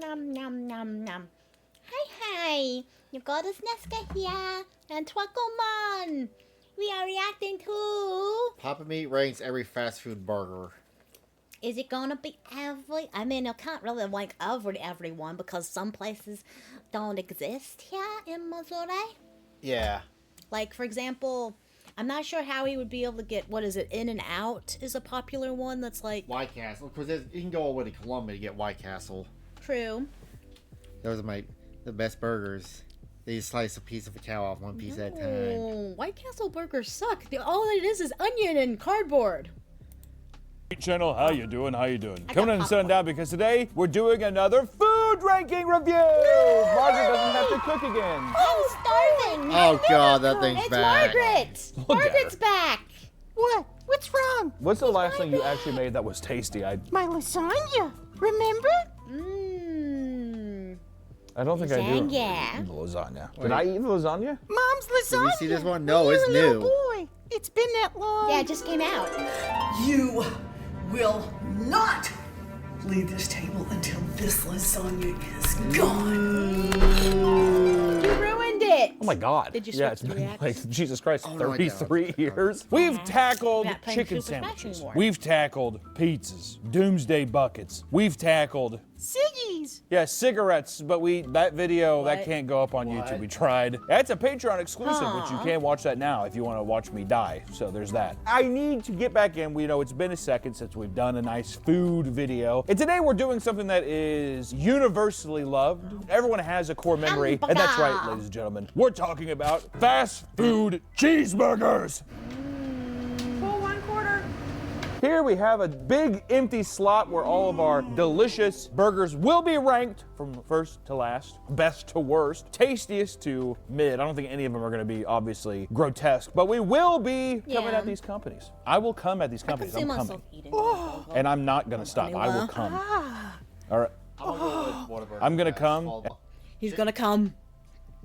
Nom nom nom nom. Hi. You got us Nesca here and Twakomon. We are reacting to. Papa Meat ranks every fast food burger. Is it gonna be every? I mean, I can't really rank everyone because some places don't exist here in Missouri. Yeah. Like, for example, I'm not sure how he would be able to get, what is it, In-N-Out is a popular one that's like... White Castle. Because you can go all the way to Columbia to get White Castle. True. Those are the best burgers. They just slice a piece of a cow off one piece at a time. White Castle burgers suck. All it is onion and cardboard. Channel, how you doing? Coming in and sitting down because today we're doing another food ranking review. Margaret doesn't have to cook again. I'm starving. Oh God, that thing's It's back. Margaret. Look at Margaret's her. back. What? What's wrong? What's the last thing you actually made that was tasty? I My lasagna. Remember? Mmm. don't think I do. Lasagna. Lasagna. Did I eat the lasagna? Mom's lasagna. Did you see this one? No, it's When you were a new. little boy. It's been that long. Yeah, it just came out. You will not leave this table until this lasagna is gone. You ruined it. Oh my God. Did you Yeah, switch it's the been reactions? like, Jesus Christ, Oh my God. 33 years. We've tackled Not playing chicken Super Smash sandwiches. anymore. We've tackled pizzas, doomsday buckets. We've tackled Siggy's. yeah, cigarettes, but that video, that What? can't go up on YouTube. We tried. That's a Patreon exclusive, but you can't watch that now if you want to watch me die. So there's that. I need to get back in. We know it's been a second since we've done a nice food video. And today we're doing something that is universally loved. Everyone has a core memory. And that's right, ladies and gentlemen. We're talking about fast food cheeseburgers. Here we have a big empty slot where all of our delicious burgers will be ranked from first to last, best to worst, tastiest to mid. I don't think any of them are going to be obviously grotesque, but we will be coming Yeah. at these companies. I will come at these I can companies. see I'm myself coming. eating And I'm not going to stop. I will come. All right. I'm going to come. He's gonna come.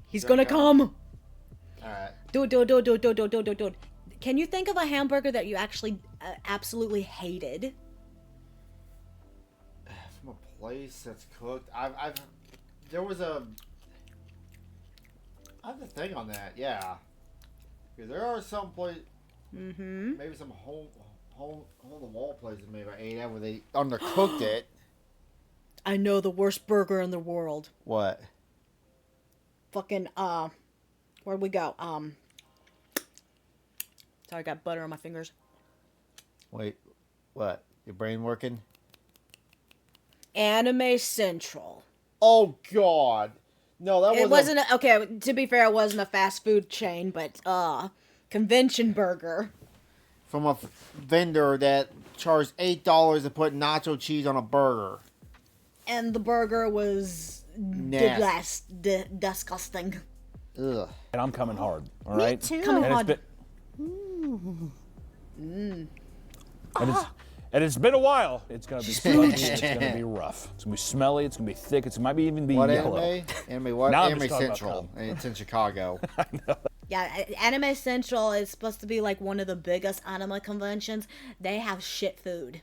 He's gonna come. Alright. Dude. Can you think of a hamburger that you actually absolutely hated? From a place that's cooked. I have a thing on that, yeah. Because there are some places, maybe some hole in the wall places maybe I ate at where they undercooked it. I know the worst burger in the world. What? Fucking where'd we go? Sorry, I got butter on my fingers. Wait, what? Your brain working? Anime Central. Oh God! No, that It wasn't okay. To be fair, it wasn't a fast food chain, but convention burger. from a vendor that charged $8 to put nacho cheese on a burger. And the burger was Nasty. disgusting. Ugh. And I'm coming hard. All Me right. too. Coming And it's hard. been, and it's been a while. It's gonna be spongy. It's gonna be rough. It's gonna be smelly. It's gonna be thick. It might even be What yellow. Anime? What? Now I'm Anime just talking about Central. And it's in Chicago. Yeah, Anime Central is supposed to be like one of the biggest anime conventions. They have shit food.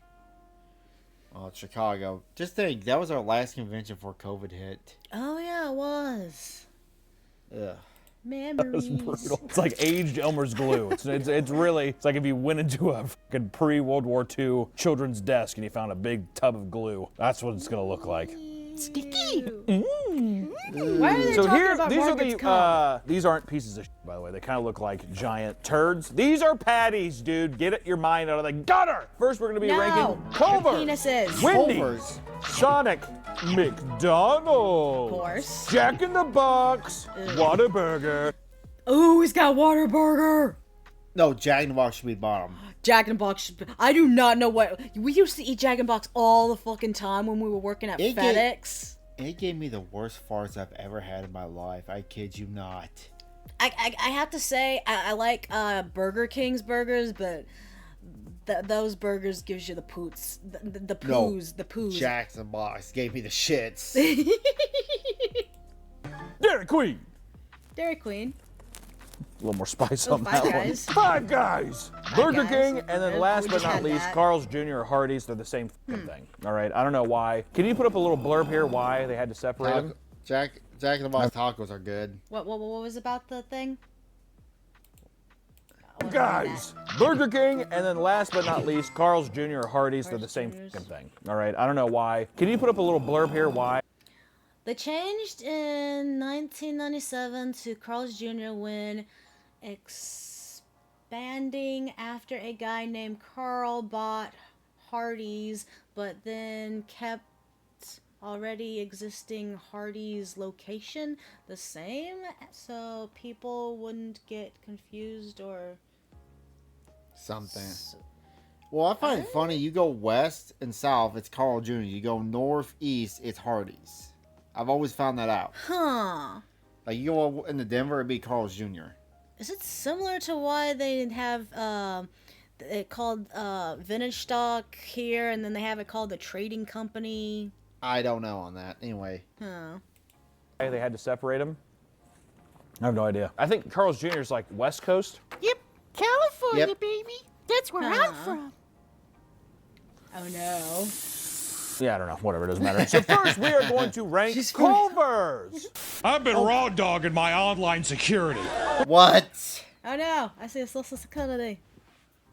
Oh, it's Chicago. Just think, that was our last convention before COVID hit. Oh yeah, it was. Ugh. Memories. It's brutal. It's like aged Elmer's glue. It's really, it's like if you went into a fucking pre-World War II children's desk and you found a big tub of glue. That's what it's gonna look like. Sticky. Why are they So talking here, about these are Margaret's cum? these aren't pieces of shit, by the way. They kind of look like giant turds. These are patties, dude. Get your mind out of the gutter. First, we're gonna be No, ranking they're Culver, penises. Wendy's, Culver's. Sonic, McDonald's, Of course. Jack in the Box, Whataburger. Ooh, he's got Whataburger. No, Jack in the Box should be bottom. Jack in the Box. I do not know what we used to eat. Jack in the Box all the fucking time when we were working at It FedEx. It gave me the worst farts I've ever had in my life. I kid you not. I have to say I like Burger King's burgers, but those burgers gives you the poots, the poos, the poos. Jack in the Box gave me the shits. Dairy Queen. Dairy Queen. little more spice on Five that Guys. one. Five Guys. Burger Guys. King, and then last We but just not had least, that. Carl's Jr. or Hardee's. They're the same fucking thing. All right. I don't know why. Can you put up a little blurb here why they had to separate them? Jack in the Box tacos are good. What was about the thing? Guys, Burger King, and then last but not least, Carl's Jr. or Hardee's. They're the same Jr.'s. fucking thing. All right. I don't know why. Can you put up a little blurb here why? They changed in 1997 to Carl's Jr. when expanding after a guy named Carl bought Hardee's, but then kept already existing Hardee's location the same, so people wouldn't get confused or Something. Well, I find it funny. You go west and south, it's Carl Jr. You go northeast, it's Hardee's. I've always found that out. Huh. Like you go into Denver, it'd be Carl's Jr. Is it similar to why they have it called vintage stock here, and then they have it called the trading company? I don't know on that. Anyway, Huh. They had to separate them? I have no idea. I think Carl's Jr. is like West Coast. Yep, California, Yep. baby. That's where I'm Huh. from. Oh no. Yeah, I don't know. Whatever, it doesn't matter. So first, we are going to rank She's funny. Culver's. I've been raw dogging my online security. what? Oh no. I see a social security.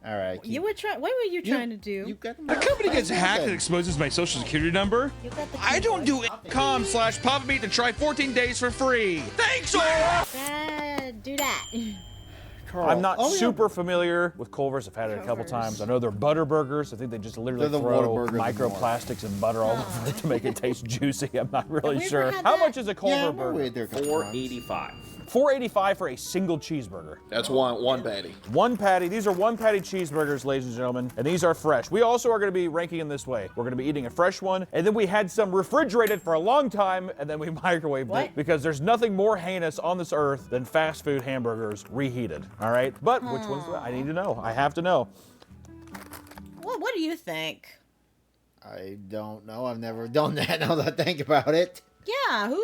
All right. You were trying. What were you trying to do? You got The company gets hacked and exposes my social security number. You got the I don't do .com/PapaMeat to try 14 days for free. Thanks, all. Do that. Carl. I'm not Oh, yeah. super familiar with Culver's. I've had it a couple Culver's. times. I know they're butter burgers. I think they just literally They're the throw Whataburgers of microplastics and butter all over it to make it taste juicy. I'm not really we ever sure. had How that? much is a Culver Yeah, burger? they're $4.85. $4.85 for a single cheeseburger. That's one patty. One patty. These are one patty cheeseburgers, ladies and gentlemen, and these are fresh. We also are going to be ranking them this way. We're going to be eating a fresh one, and then we had some refrigerated for a long time, and then we microwaved What? it because there's nothing more heinous on this earth than fast food hamburgers reheated. All right, but which one's? I need to know. I have to know. What do you think? I don't know. I've never done that. Now that I think about it, Yeah.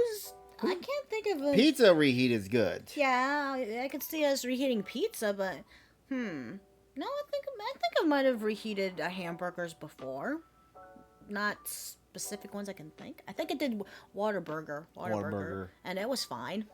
I can't think of a. pizza reheat is good. Yeah, I could see us reheating pizza, but no, I think I might have reheated hamburgers before. Not specific ones I can think. I think I did Whataburger, Whataburger. and it was fine.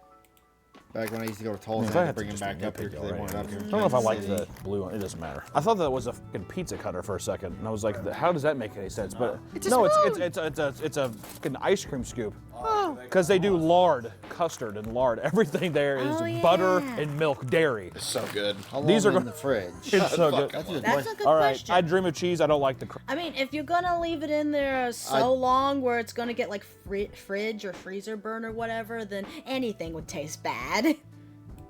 Back when I used to go to Tulsa, If I I had had to bring to them just back up here nitpick because they already. wanted up here. I don't know if I like the blue one. It doesn't matter. I thought that was a fucking pizza cutter for a second, and I was like, how does that make any sense? But It's a no, spoon. it's a fucking ice cream scoop. Oh, Because they do lard, custard, and lard. Everything there is Oh, yeah. butter and milk, dairy. So good. How long These are in go- the fridge? It's so good. That's a good That's question. a good All right, question. I dream of cheese. I don't like the. I mean, if you're gonna leave it in there so I- long where it's gonna get like fridge or freezer burn or whatever, then anything would taste bad.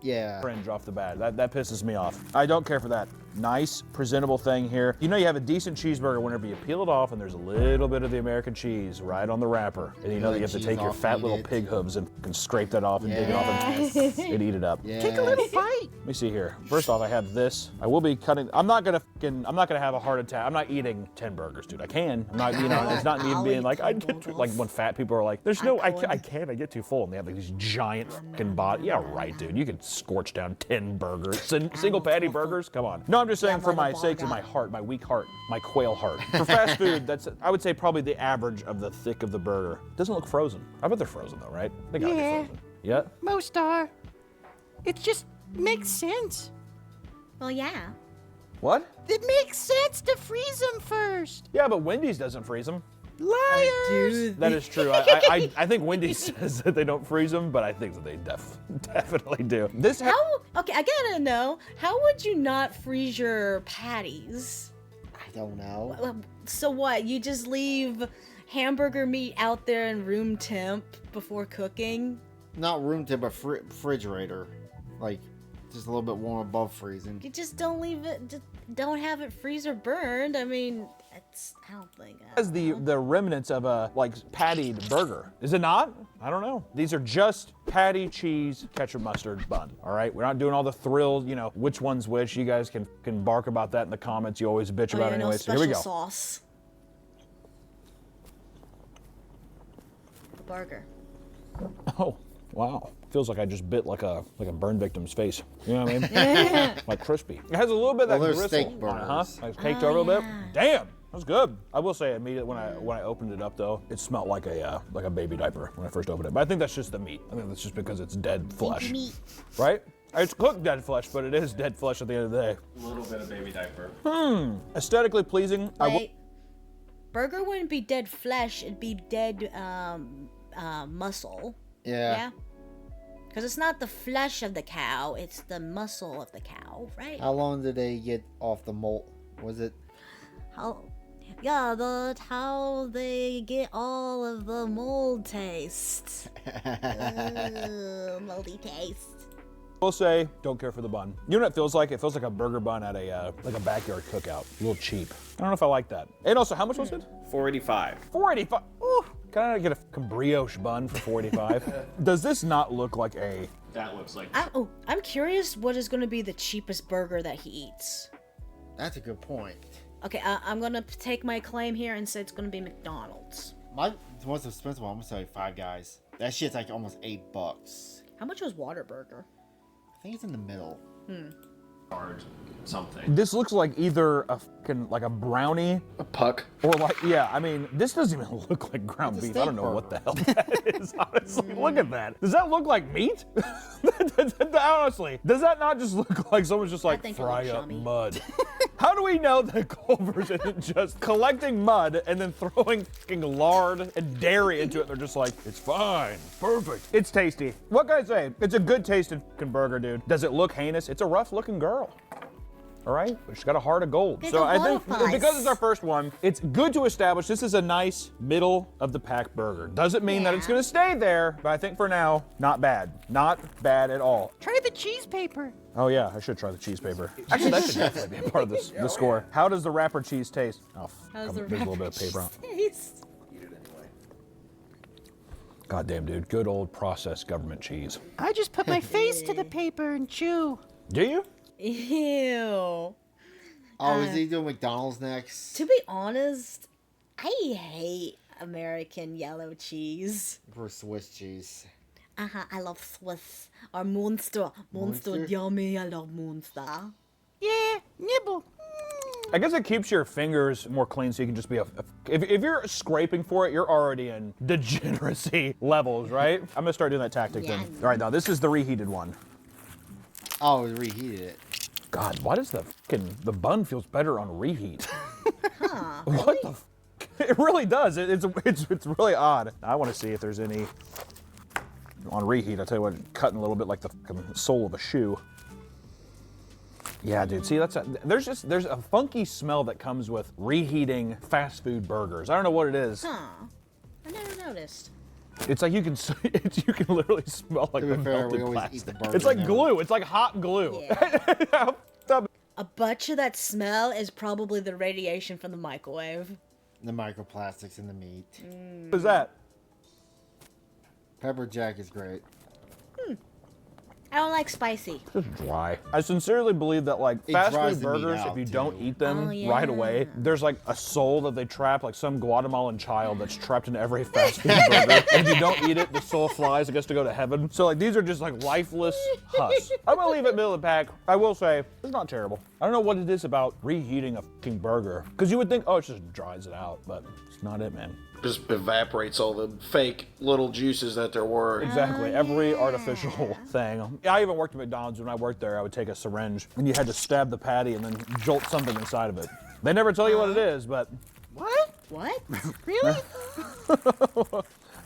Yeah. Fringe off the bat. That pisses me off. I don't care for that. Nice, presentable thing here. You know you have a decent cheeseburger whenever you peel it off and there's a little bit of the American cheese right on the wrapper. And you know that you have to cheese take your off, fat eat little it. pig hooves and scrape that off and dig it off and eat it up. Yeah. take a little bite. Let me see here. First off, I have this. I will be cutting. I'm not gonna have a heart attack. I'm not eating 10 burgers, dude. I can. I'm not. You know, it's not me I'll being eat like 10 I get too, like burgers. when fat people are like, there's no. I could. can't. I get too full, and they have like these giant fucking body. Yeah, right, dude. You could scorch down 10 burgers, single patty burgers. Come on. No, I'm just saying Yeah, for like my a sakes of bog my heart, my weak heart, my quail heart. For fast food, that's I would say probably the average of the thick of the burger. Doesn't look frozen. I bet they're frozen though, right? They gotta Yeah. be frozen. Yeah. Most are. It just makes sense. Well, yeah. What? It makes sense to freeze them first. Yeah, but Wendy's doesn't freeze them. Liars. That is true. I think Wendy's says that they don't freeze them, but I think that they definitely do. This How? Okay, I gotta know. How would you not freeze your patties? I don't know. So what? You just leave hamburger meat out there in room temp before cooking? Not room temp, but refrigerator. Like, just a little bit warm above freezing. You just don't leave it. Just don't have it freezer burned. I mean, I don't think. has the remnants of a like pattied burger. Is it not? I don't know. These are just patty, cheese, ketchup, mustard, bun. All right, we're not doing all the thrills. You know which one's which. You guys can bark about that in the comments. You always bitch about it no anyway. So special here we go. sauce. The burger. Oh, wow. Feels like I just bit like a burn victim's face. You know what I mean? Like crispy. It has a little bit of that Well, they're gristle. steak burgers. Like caked over a little bit. Damn. That's good. I will say immediately when I opened it up though, it smelled like a baby diaper when I first opened it. But I think that's just the meat. I think that's just because it's dead flesh. Right? It's cooked dead flesh, but it is dead flesh at the end of the day. A little bit of baby diaper. Aesthetically pleasing. Wait, burger wouldn't be dead flesh, it'd be dead muscle. Yeah. Because it's not the flesh of the cow, it's the muscle of the cow, right? How long did they get off the molt? Was it? Yeah, that's how they get all of the mold taste. Moldy taste. Will say, don't care for the bun. You know what it feels like? It feels like a burger bun at a backyard cookout. A little cheap. I don't know if I like that. And also, how much was it? $4.85. $4.85. Ooh, can I get a brioche bun for $4.85? Does this not look like a? That looks like. I'm curious what is going to be the cheapest burger that he eats. That's a good point. Okay, I'm going to take my claim here and say it's going to be McDonald's. The most expensive one, I'm gonna say Five Guys. That shit's like almost $8. How much was Whataburger? I think it's in the middle. Hard something. This looks like either a fucking like a brownie A puck. or like I mean this doesn't even look like ground It's a beef. steak I don't know what the burger. hell that is. Honestly, look at that. Does that look like meat? Honestly, does that not just look like someone's just like think it fry looks up yummy. mud? How do we know that Culver's isn't just collecting mud and then throwing fucking lard and dairy into it? They're just like, it's fine, perfect. It's tasty. What can I say? It's a good tasting fucking burger, dude. Does it look heinous? It's a rough looking girl. All right, but she's got a heart of gold. There's So a I lot think of us. because it's our first one, it's good to establish this is a nice middle of the pack burger. Doesn't mean that it's Yeah. gonna stay there, but I think for now, not bad. Not bad at all. Try the cheese paper. Oh yeah, I should try the cheese paper. Actually, that should definitely be a part of this, the score. How does the wrapper cheese taste? Oh, How's there's the a little bit of paper on it. taste? God damn, dude. Good old processed government cheese. I just put my face to the paper and chew. Do you? Ew. Oh, is he doing McDonald's next? To be honest, I hate American yellow cheese. For Swiss cheese. I love Swiss. Or Monster. Monster, Monster? yummy. I love Monster. Yeah, nibble. I guess it keeps your fingers more clean so you can just be if you're scraping for it, you're already in degeneracy levels, right? I'm gonna start doing that tactic then. Yeah. All right, now this is the reheated one. Oh, he reheated it. God, why does the bun feels better on reheat? What the? It really does. It's really odd. I want to see if there's any on reheat. I tell you what, cutting a little bit like the fucking sole of a shoe. Yeah, dude. See, there's a funky smell that comes with reheating fast food burgers. I don't know what it is. Huh. I never noticed. It's like you can literally smell like To be the fair, we melted always plastic. eat the burger It's like now. glue. It's like hot glue. Yeah. A bunch of that smell is probably the radiation from the microwave. The microplastics in the meat. What is that? Pepper jack is great. I don't like spicy. Just dry. I sincerely believe that like It fast dries food the meat burgers, out, if you too. don't eat them Oh, right yeah. away, there's like a soul that they trap, like some Guatemalan child that's trapped in every fast food burger. And if you don't eat it, the soul flies and gets to go to heaven. So like these are just like lifeless husks. I'm gonna leave it middle of the pack. I will say it's not terrible. I don't know what it is about reheating a fucking burger, because you would think, oh, it just dries it out, but it's not it, man. Just evaporates all the fake little juices that there were. Exactly, every artificial thing. I even worked at McDonald's. When I worked there, I would take a syringe and you had to stab the patty and then jolt something inside of it. They never tell you what it is, but What? What? Really?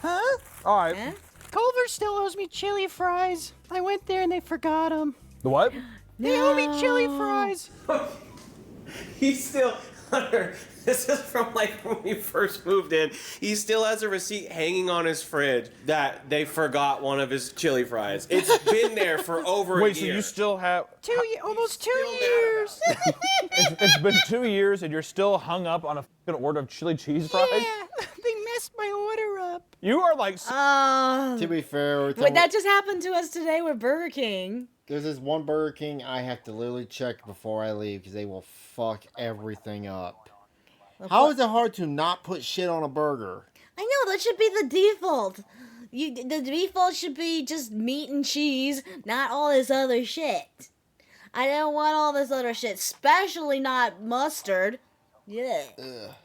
Huh? all right. Eh? Culver still owes me chili fries. I went there and they forgot them. The what? They owe me chili fries. He still, Hunter, this is from like when we first moved in. He still has a receipt hanging on his fridge that they forgot one of his chili fries. It's been there for over Wait, a so year. you still have? Almost 2 still mad years. It's been 2 years and you're still hung up on a fucking order of chili cheese fries? Yeah, they messed my order up. You are like. To be fair, it's Wait, that just happened to us today with Burger King. there's this one Burger King I have to literally check before I leave because they will fuck everything up. How is it hard to not put shit on a burger? I know, that should be the default. The default should be just meat and cheese, not all this other shit. I don't want all this other shit, especially not mustard. Yeah.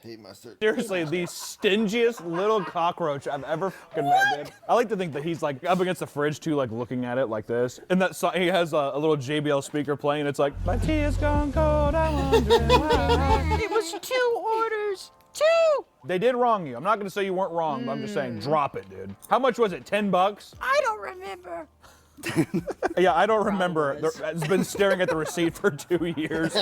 Hate mustard. Seriously, the stingiest little cockroach I've ever fucking met, dude. I like to think that he's like up against the fridge too, like looking at it like this. And that he has a little JBL speaker playing. It's like, my tea is gone cold, I'm wondering why. It was 2 orders. 2! They did wrong you. I'm not gonna say you weren't wrong, but I'm just saying, drop it, dude. How much was it? $10? I don't remember. Yeah, I don't remember. It's been staring at the receipt for 2 years.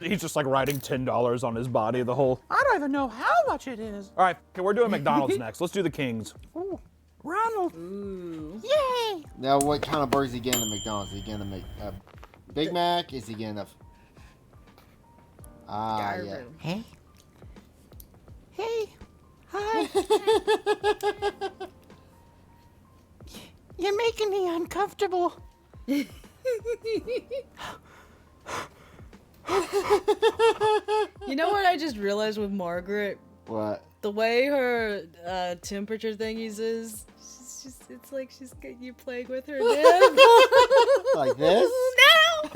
He's just like writing $10 on his body the whole. I don't even know how much it is. All right, okay, we're doing McDonald's next. Let's do the Kings. Ooh, Ronald. Yay! Now, what kind of burger is he getting at McDonald's? Is he getting a Big Mac? Is he getting a... yeah. Hey. Hey. Hi. You're making me uncomfortable. You know what I just realized with Margaret? What? The way her temperature thingies is, it's like she's you playing with her nib. Like this? No!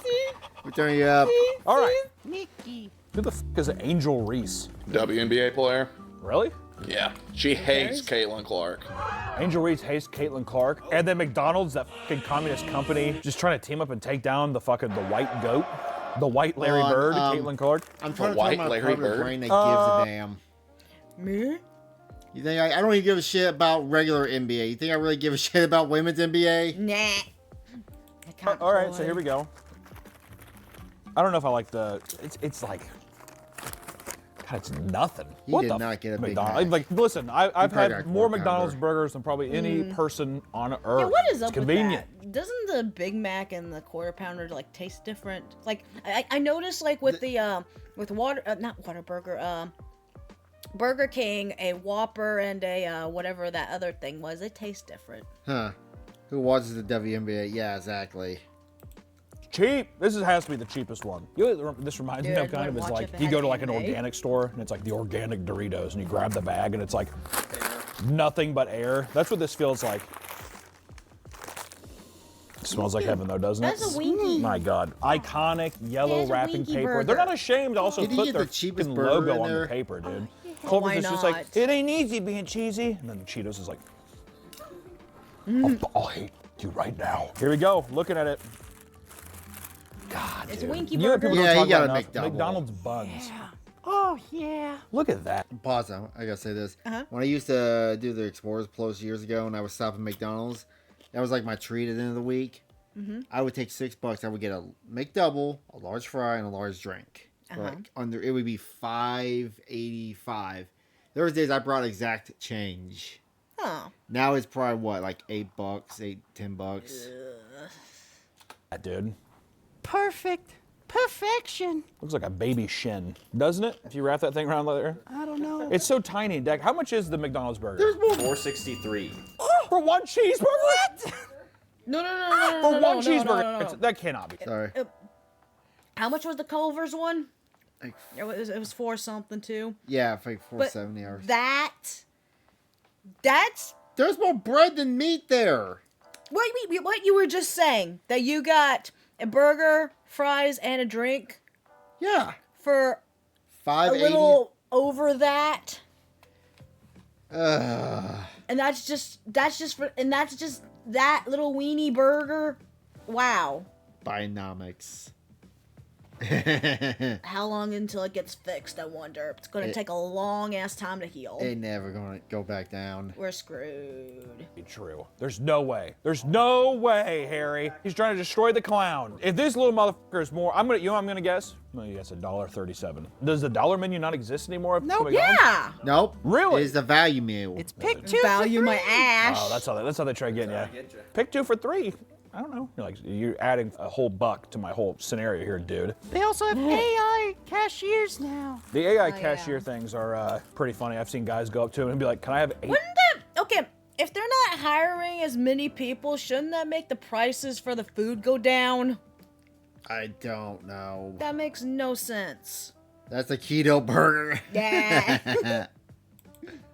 See? We're turning you up. All right. Nikki. Who the fuck is Angel Reese? WNBA player. Really? Yeah. She hates Caitlin Clark. Angel Reese hates Caitlin Clark. And then McDonald's, that fucking communist company, just trying to team up and take down the white goat. The white Larry Bird, Caitlin Clark. I'm trying to white tell my Larry part of the Bird? brain that gives a damn. Me? You think I don't even give a shit about regular NBA? You think I really give a shit about women's NBA? Nah. I can't All right, so play. here we go. I don't know if I like the. It's like. God, it's nothing. He What did the not get a Big McDonald's? Mac. Like, listen, I've probably had got more 4 McDonald's pounder. burgers than probably any person on earth. Yeah, what is up It's convenient. with that? Doesn't the Big Mac and the Quarter Pounder like taste different? Like I noticed like with the with not Whataburger, Burger King, a Whopper and a whatever that other thing was, they taste different. Huh. Who watches the WNBA? Yeah, exactly. Cheap. This has to be the cheapest one. You know what this reminds me Dude, of kind I'd of is watch like if it you had go to like an anime. organic store and it's like the organic Doritos and you grab the bag and it's like nothing but air. That's what this feels like. It smells like heaven though, doesn't it? That's a Winky. My God. Iconic yellow There's a wrapping Winky paper. burger. They're not ashamed to also Did he put get their the cheapest fucking burger logo in on there? the paper, dude. Why Culver's is just like, not? it ain't easy being cheesy. And then Cheetos is like, I'll hate you right now. Here we go, looking at it. God, It's dude. Winky You know what Burger. people Yeah, don't you talk got a about enough? McDouble. McDonald's buns. Oh, yeah. Look at that. Pause. I gotta say this. When I used to do the Explorers Plus years ago, and I would stop at McDonald's, that was like my treat at the end of the week. I would take $6. I would get a McDouble, a large fry, and a large drink. For like it would be $5.85. There was days I brought exact change. Huh. Now it's probably what, like $8, $10. That dude. Perfect. Perfection. Looks like a baby shin, doesn't it? If you wrap that thing around there. I don't know. It's so tiny, Deck. How much is the McDonald's burger? $4.63. For one cheeseburger? What? No. For no, one no, cheeseburger? no. It's- That cannot be. Sorry. How much was the Culver's one? Like, It was 4 something too. yeah, for like But $4.70 hours. That's There's more bread than meat there. what you were just saying, that you got a burger, fries, and a drink Yeah. for a $5.80. little over that. Ugh. And that's just that little weenie burger. Wow. Binomics. How long until it gets fixed, I wonder. It's gonna take a long ass time to heal. Ain't never gonna go back down. We're screwed. Be true. There's no way. There's no way, Harry. He's trying to destroy the clown. If this little motherfucker is more, I'm gonna guess. I'm gonna guess $1.37. Does the dollar menu not exist anymore? Nope. Yeah. Nope. Really? It's the value meal. It's pick 2 Value for my 3. ash. Oh, that's how they try getting you. Pick 2 for $3. I don't know. You're adding a whole buck to my whole scenario here, dude. They also have AI cashiers now. The AI yeah. cashier things are pretty funny. I've seen guys go up to him and be like, "Can I have 8?" Wouldn't that okay? If they're not hiring as many people, shouldn't that make the prices for the food go down? I don't know. That makes no sense. That's a keto burger. Yeah.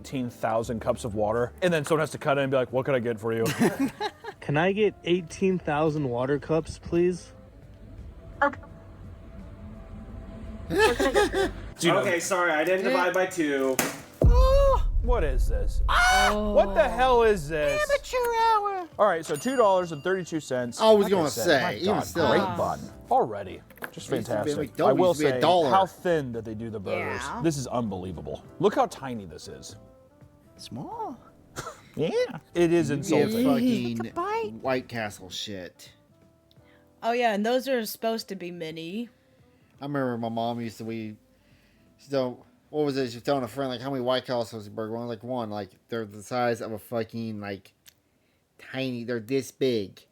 18,000 cups of water, and then someone has to cut in and be like, what can I get for you? Can I get 18,000 water cups, please? Okay, sorry, I didn't divide by 2. What is this? What the hell is this? Amateur hour. All right, so $2.32. I was Like gonna said, say, my even God, still. great bun. Already. Just Used to be fantastic. McDonald's I will used to be say, $1. how thin did they do the burgers? Yeah. This is unbelievable. Look how tiny this is. Small. Yeah. It is Yeah, insulting. fucking bite. White Castle shit. Oh yeah, and those are supposed to be mini. I remember my mom used to what was it? She was telling a friend like how many White Castles burger? One like one, like they're the size of a fucking like tiny. They're this big.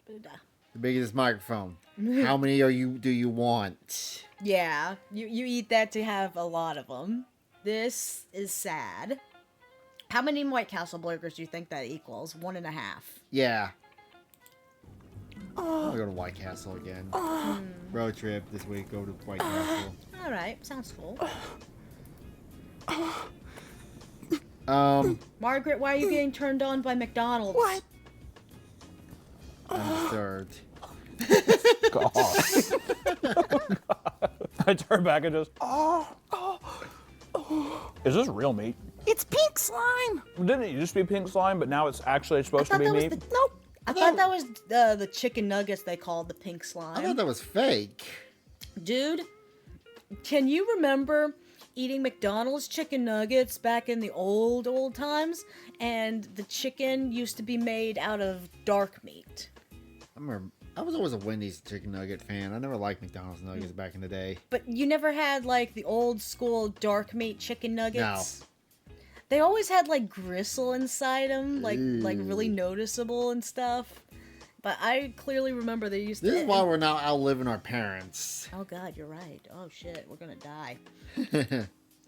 The big as this microphone. How many do you want? Yeah, you eat that to have a lot of them. This is sad. How many White Castle burgers do you think that equals? 1.5. Yeah. I'm gonna go to White Castle again. Road trip this week. Go to White Castle. All right, sounds cool. Margaret, why are you getting turned on by McDonald's? What? I'm disturbed. God. I turn back and just, is this real meat? It's pink slime. Didn't it used to be pink slime, but now it's actually supposed to be meat? Nope. I thought that was the chicken nuggets they called the pink I slime. thought that was fake. Dude, can you remember eating McDonald's chicken nuggets back in the old times? And the chicken used to be made out of dark meat. I was always a Wendy's chicken nugget fan. I never liked McDonald's nuggets back in the day. But you never had like the old school dark meat chicken nuggets? No. They always had like gristle inside them, like really noticeable and stuff. But I clearly remember they used to. This is why we're now outliving our parents. Oh God, you're right. Oh shit, we're gonna die.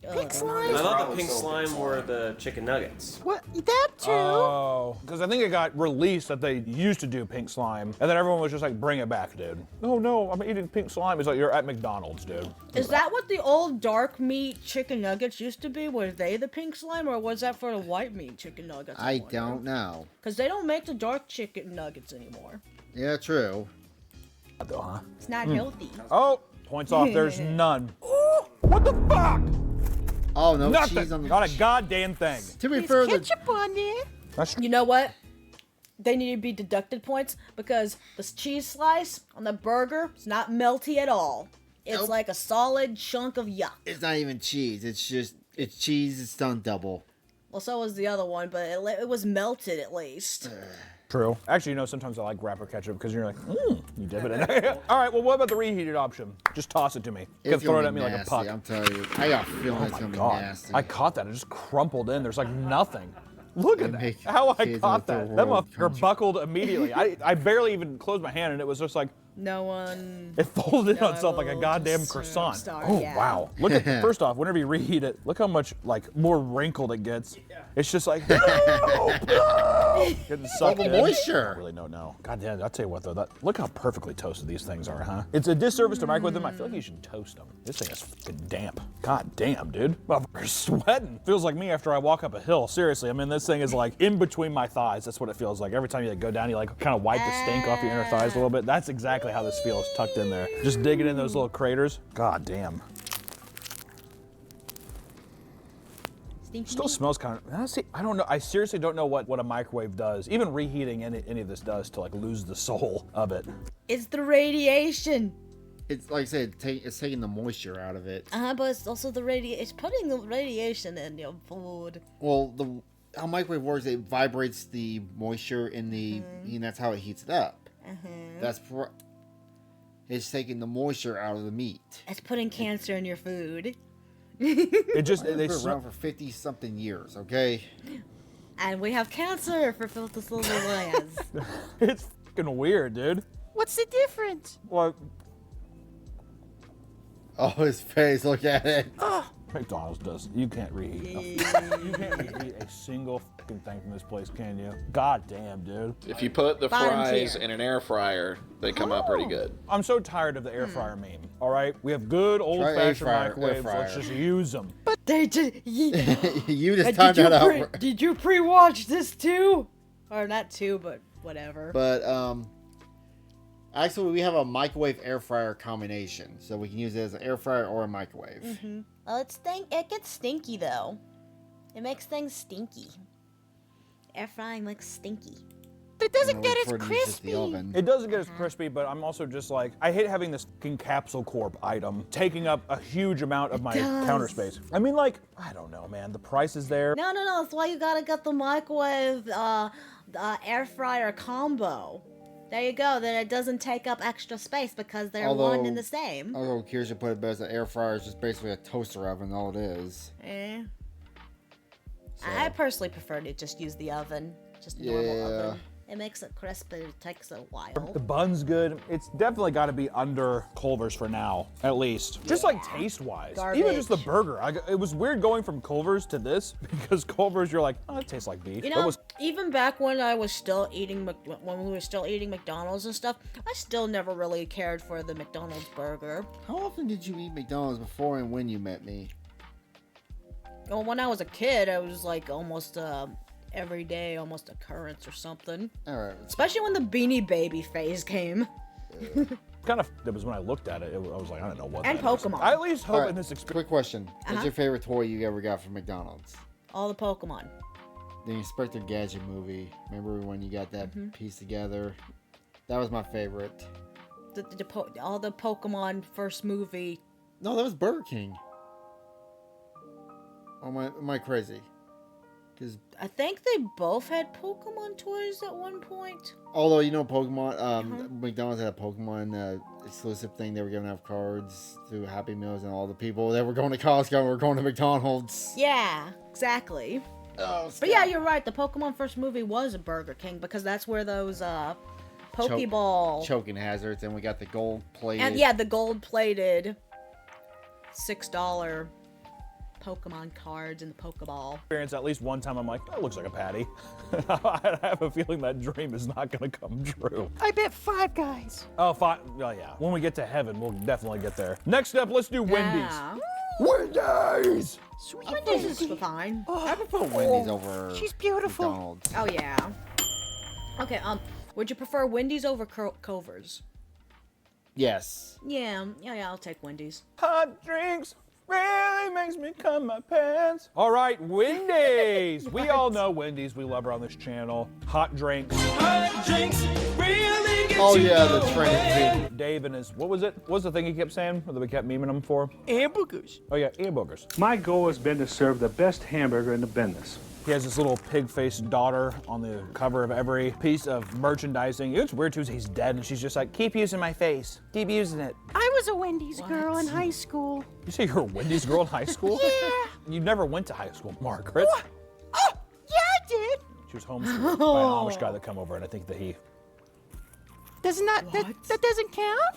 Pink slime. I thought the pink slime were the chicken nuggets. What? That too? Oh, because I think it got released that they used to do pink slime, and then everyone was just like, bring it back, dude. Oh no, I'm eating pink slime. It's like, you're at McDonald's, dude. Is that what the old dark meat chicken nuggets used to be? Were they the pink slime, or was that for the white meat chicken nuggets? I don't know. Because they don't make the dark chicken nuggets anymore. Yeah, true. It's not healthy. Oh, points off. There's none. What the fuck? Oh, no Nothing. cheese on the... Not a goddamn thing. To be fair, Ketchup on there. You know what? They need to be deducted points because the cheese slice on the burger is not melty at all. It's Nope. like a solid chunk of yuck. it's not even cheese. It's cheese. It's done double. Well, so was the other one, but it was melted at least. True. Actually, sometimes I like wrapper ketchup because you're like, you dip it in there. All right, well, what about the reheated option? Just toss it to me. You can It's throw gonna it be at me like a nasty, puck. I'm telling you. I got a feeling it's gonna be God, nasty. I caught that. It just crumpled in. There's like nothing. Look at that. make How I kids caught with the that. That world motherfucker country. buckled immediately. I barely even closed my hand and it was just like, No one. it folded in No, on itself like a we'll goddamn just, croissant. start, Oh, yeah. wow. Look at, first off, whenever you reheat it, look how much like more wrinkled it gets. It's just like, getting sucked the in. moisture. I don't really don't know. God damn, I'll tell you what though, look how perfectly toasted these things are, huh? It's a disservice to microwave them. I feel like you should toast them. This thing is fucking damp. God damn, dude. Motherfucker's sweating. Feels like me after I walk up a hill. Seriously, I mean, this thing is like in between my thighs. That's what it feels like. Every time you like go down, you like kind of wipe the stink off your inner thighs a little bit. That's exactly how this feels, tucked in there. Just digging in those little craters. God damn. Still smells kind of, honestly, I don't know. I seriously don't know what a microwave does. Even reheating any of this does to like lose the soul of it. It's the radiation. It's like I said, it's taking the moisture out of it. But it's also the it's putting the radiation in your food. Well, how microwave works, it vibrates the moisture in the, and that's how it heats it up. It's taking the moisture out of the meat. It's putting cancer in your food. It just, It's they been around for 50-something years, okay? And we have cancer for filter silver lands. it's fucking weird, dude. What's the difference? Well, Oh, his face! Look at it. McDonald's does. You can't reheat. You can't reheat a single fucking thing from this place, can you? God damn, dude. If you put the Bottom fries tier. in an air fryer, they come out pretty good. I'm so tired of the air fryer meme. All right, we have good old-fashioned air microwaves. Let's fryer. just use them. They did. You just timed that out. Did you pre-watch this too? Or not two, but whatever. But actually, we have a microwave air fryer combination, so we can use it as an air fryer or a microwave. Well, it gets stinky though. It makes things stinky. Air frying looks stinky. It doesn't And get we as prefer to use just crispy. the oven. It doesn't get as crispy, but I'm also just like, I hate having this fucking Capsule Corp item taking up a huge amount of my counter space. I mean, like, I don't know, man. The price is there. No, that's why you gotta get the microwave air fryer combo. There you go. Then it doesn't take up extra space because they're one and the same. Although Kirsten put it best, an air fryer is just basically a toaster oven, all it is. Eh. So, I personally prefer to just use the oven, just normal oven. It makes it crisp, but it takes a while. The bun's good. It's definitely got to be under Culver's for now, at least. Just like taste-wise. Even just the Garbage. burger. It was weird going from Culver's to this because Culver's, you're like, oh, it tastes like beef. You But know, it was- even back when I was still eating, when we were still eating McDonald's and stuff, I still never really cared for the McDonald's burger. how often did you eat McDonald's before and when you met me? Well, when I was a kid, I was like almost every day, almost occurrence or something. All right. Especially when the Beanie Baby phase came. kind of, it was when I looked at it, I was like, I don't know what And that is. Pokemon. I at least hope All right, in this experience. quick question. What's your favorite toy you ever got from McDonald's? All the Pokemon. The Inspector Gadget movie. Remember when you got that piece together? That was my favorite. All the Pokemon first movie. No, that was Burger King. Or am I crazy? Because I think they both had Pokemon toys at one point. although you know Pokemon, McDonald's had a Pokemon exclusive thing. They were giving out cards through Happy Meals, and all the people that were going to Costco were going to McDonald's. Yeah, exactly. Oh, But yeah, you're right. The Pokemon first movie was a Burger King because that's where those Pokeball choking hazards, and we got the gold plated. and yeah, the gold-plated $6 Pokemon cards and the Pokeball. At least one time I'm like, that looks like a patty. I have a feeling that dream is not going to come true. I bet Five Guys. Oh, fine. Oh, yeah. When we get to heaven, we'll definitely get there. Next up, let's do Wendy's. Yeah. Wendy's! Sweet Wendy's Wendy. is fine. I prefer Wendy's over She's beautiful. McDonald's. Oh yeah. Okay. Would you prefer Wendy's over Culver's? Yes. Yeah. I'll take Wendy's. Hot drinks really makes me cum my pants. All right, Wendy's. We all know Wendy's. We love her on this channel. Hot drinks. Oh yeah, the trend. Dave and his, what was it? What was the thing he kept saying that we kept memeing him for? Hamburgers. Oh yeah, hamburgers. My goal has been to serve the best hamburger in the business. He has this little pig-faced daughter on the cover of every piece of merchandising. It's weird too, he's dead, and she's just like, keep using my face. Keep using it. I was a Wendy's girl in high school. You say you're a Wendy's girl in high school? Yeah. You never went to high school, Margaret. Oh, yeah, I did. She was homeschooled by an Amish guy that come over, and I think that he... Does not that doesn't count?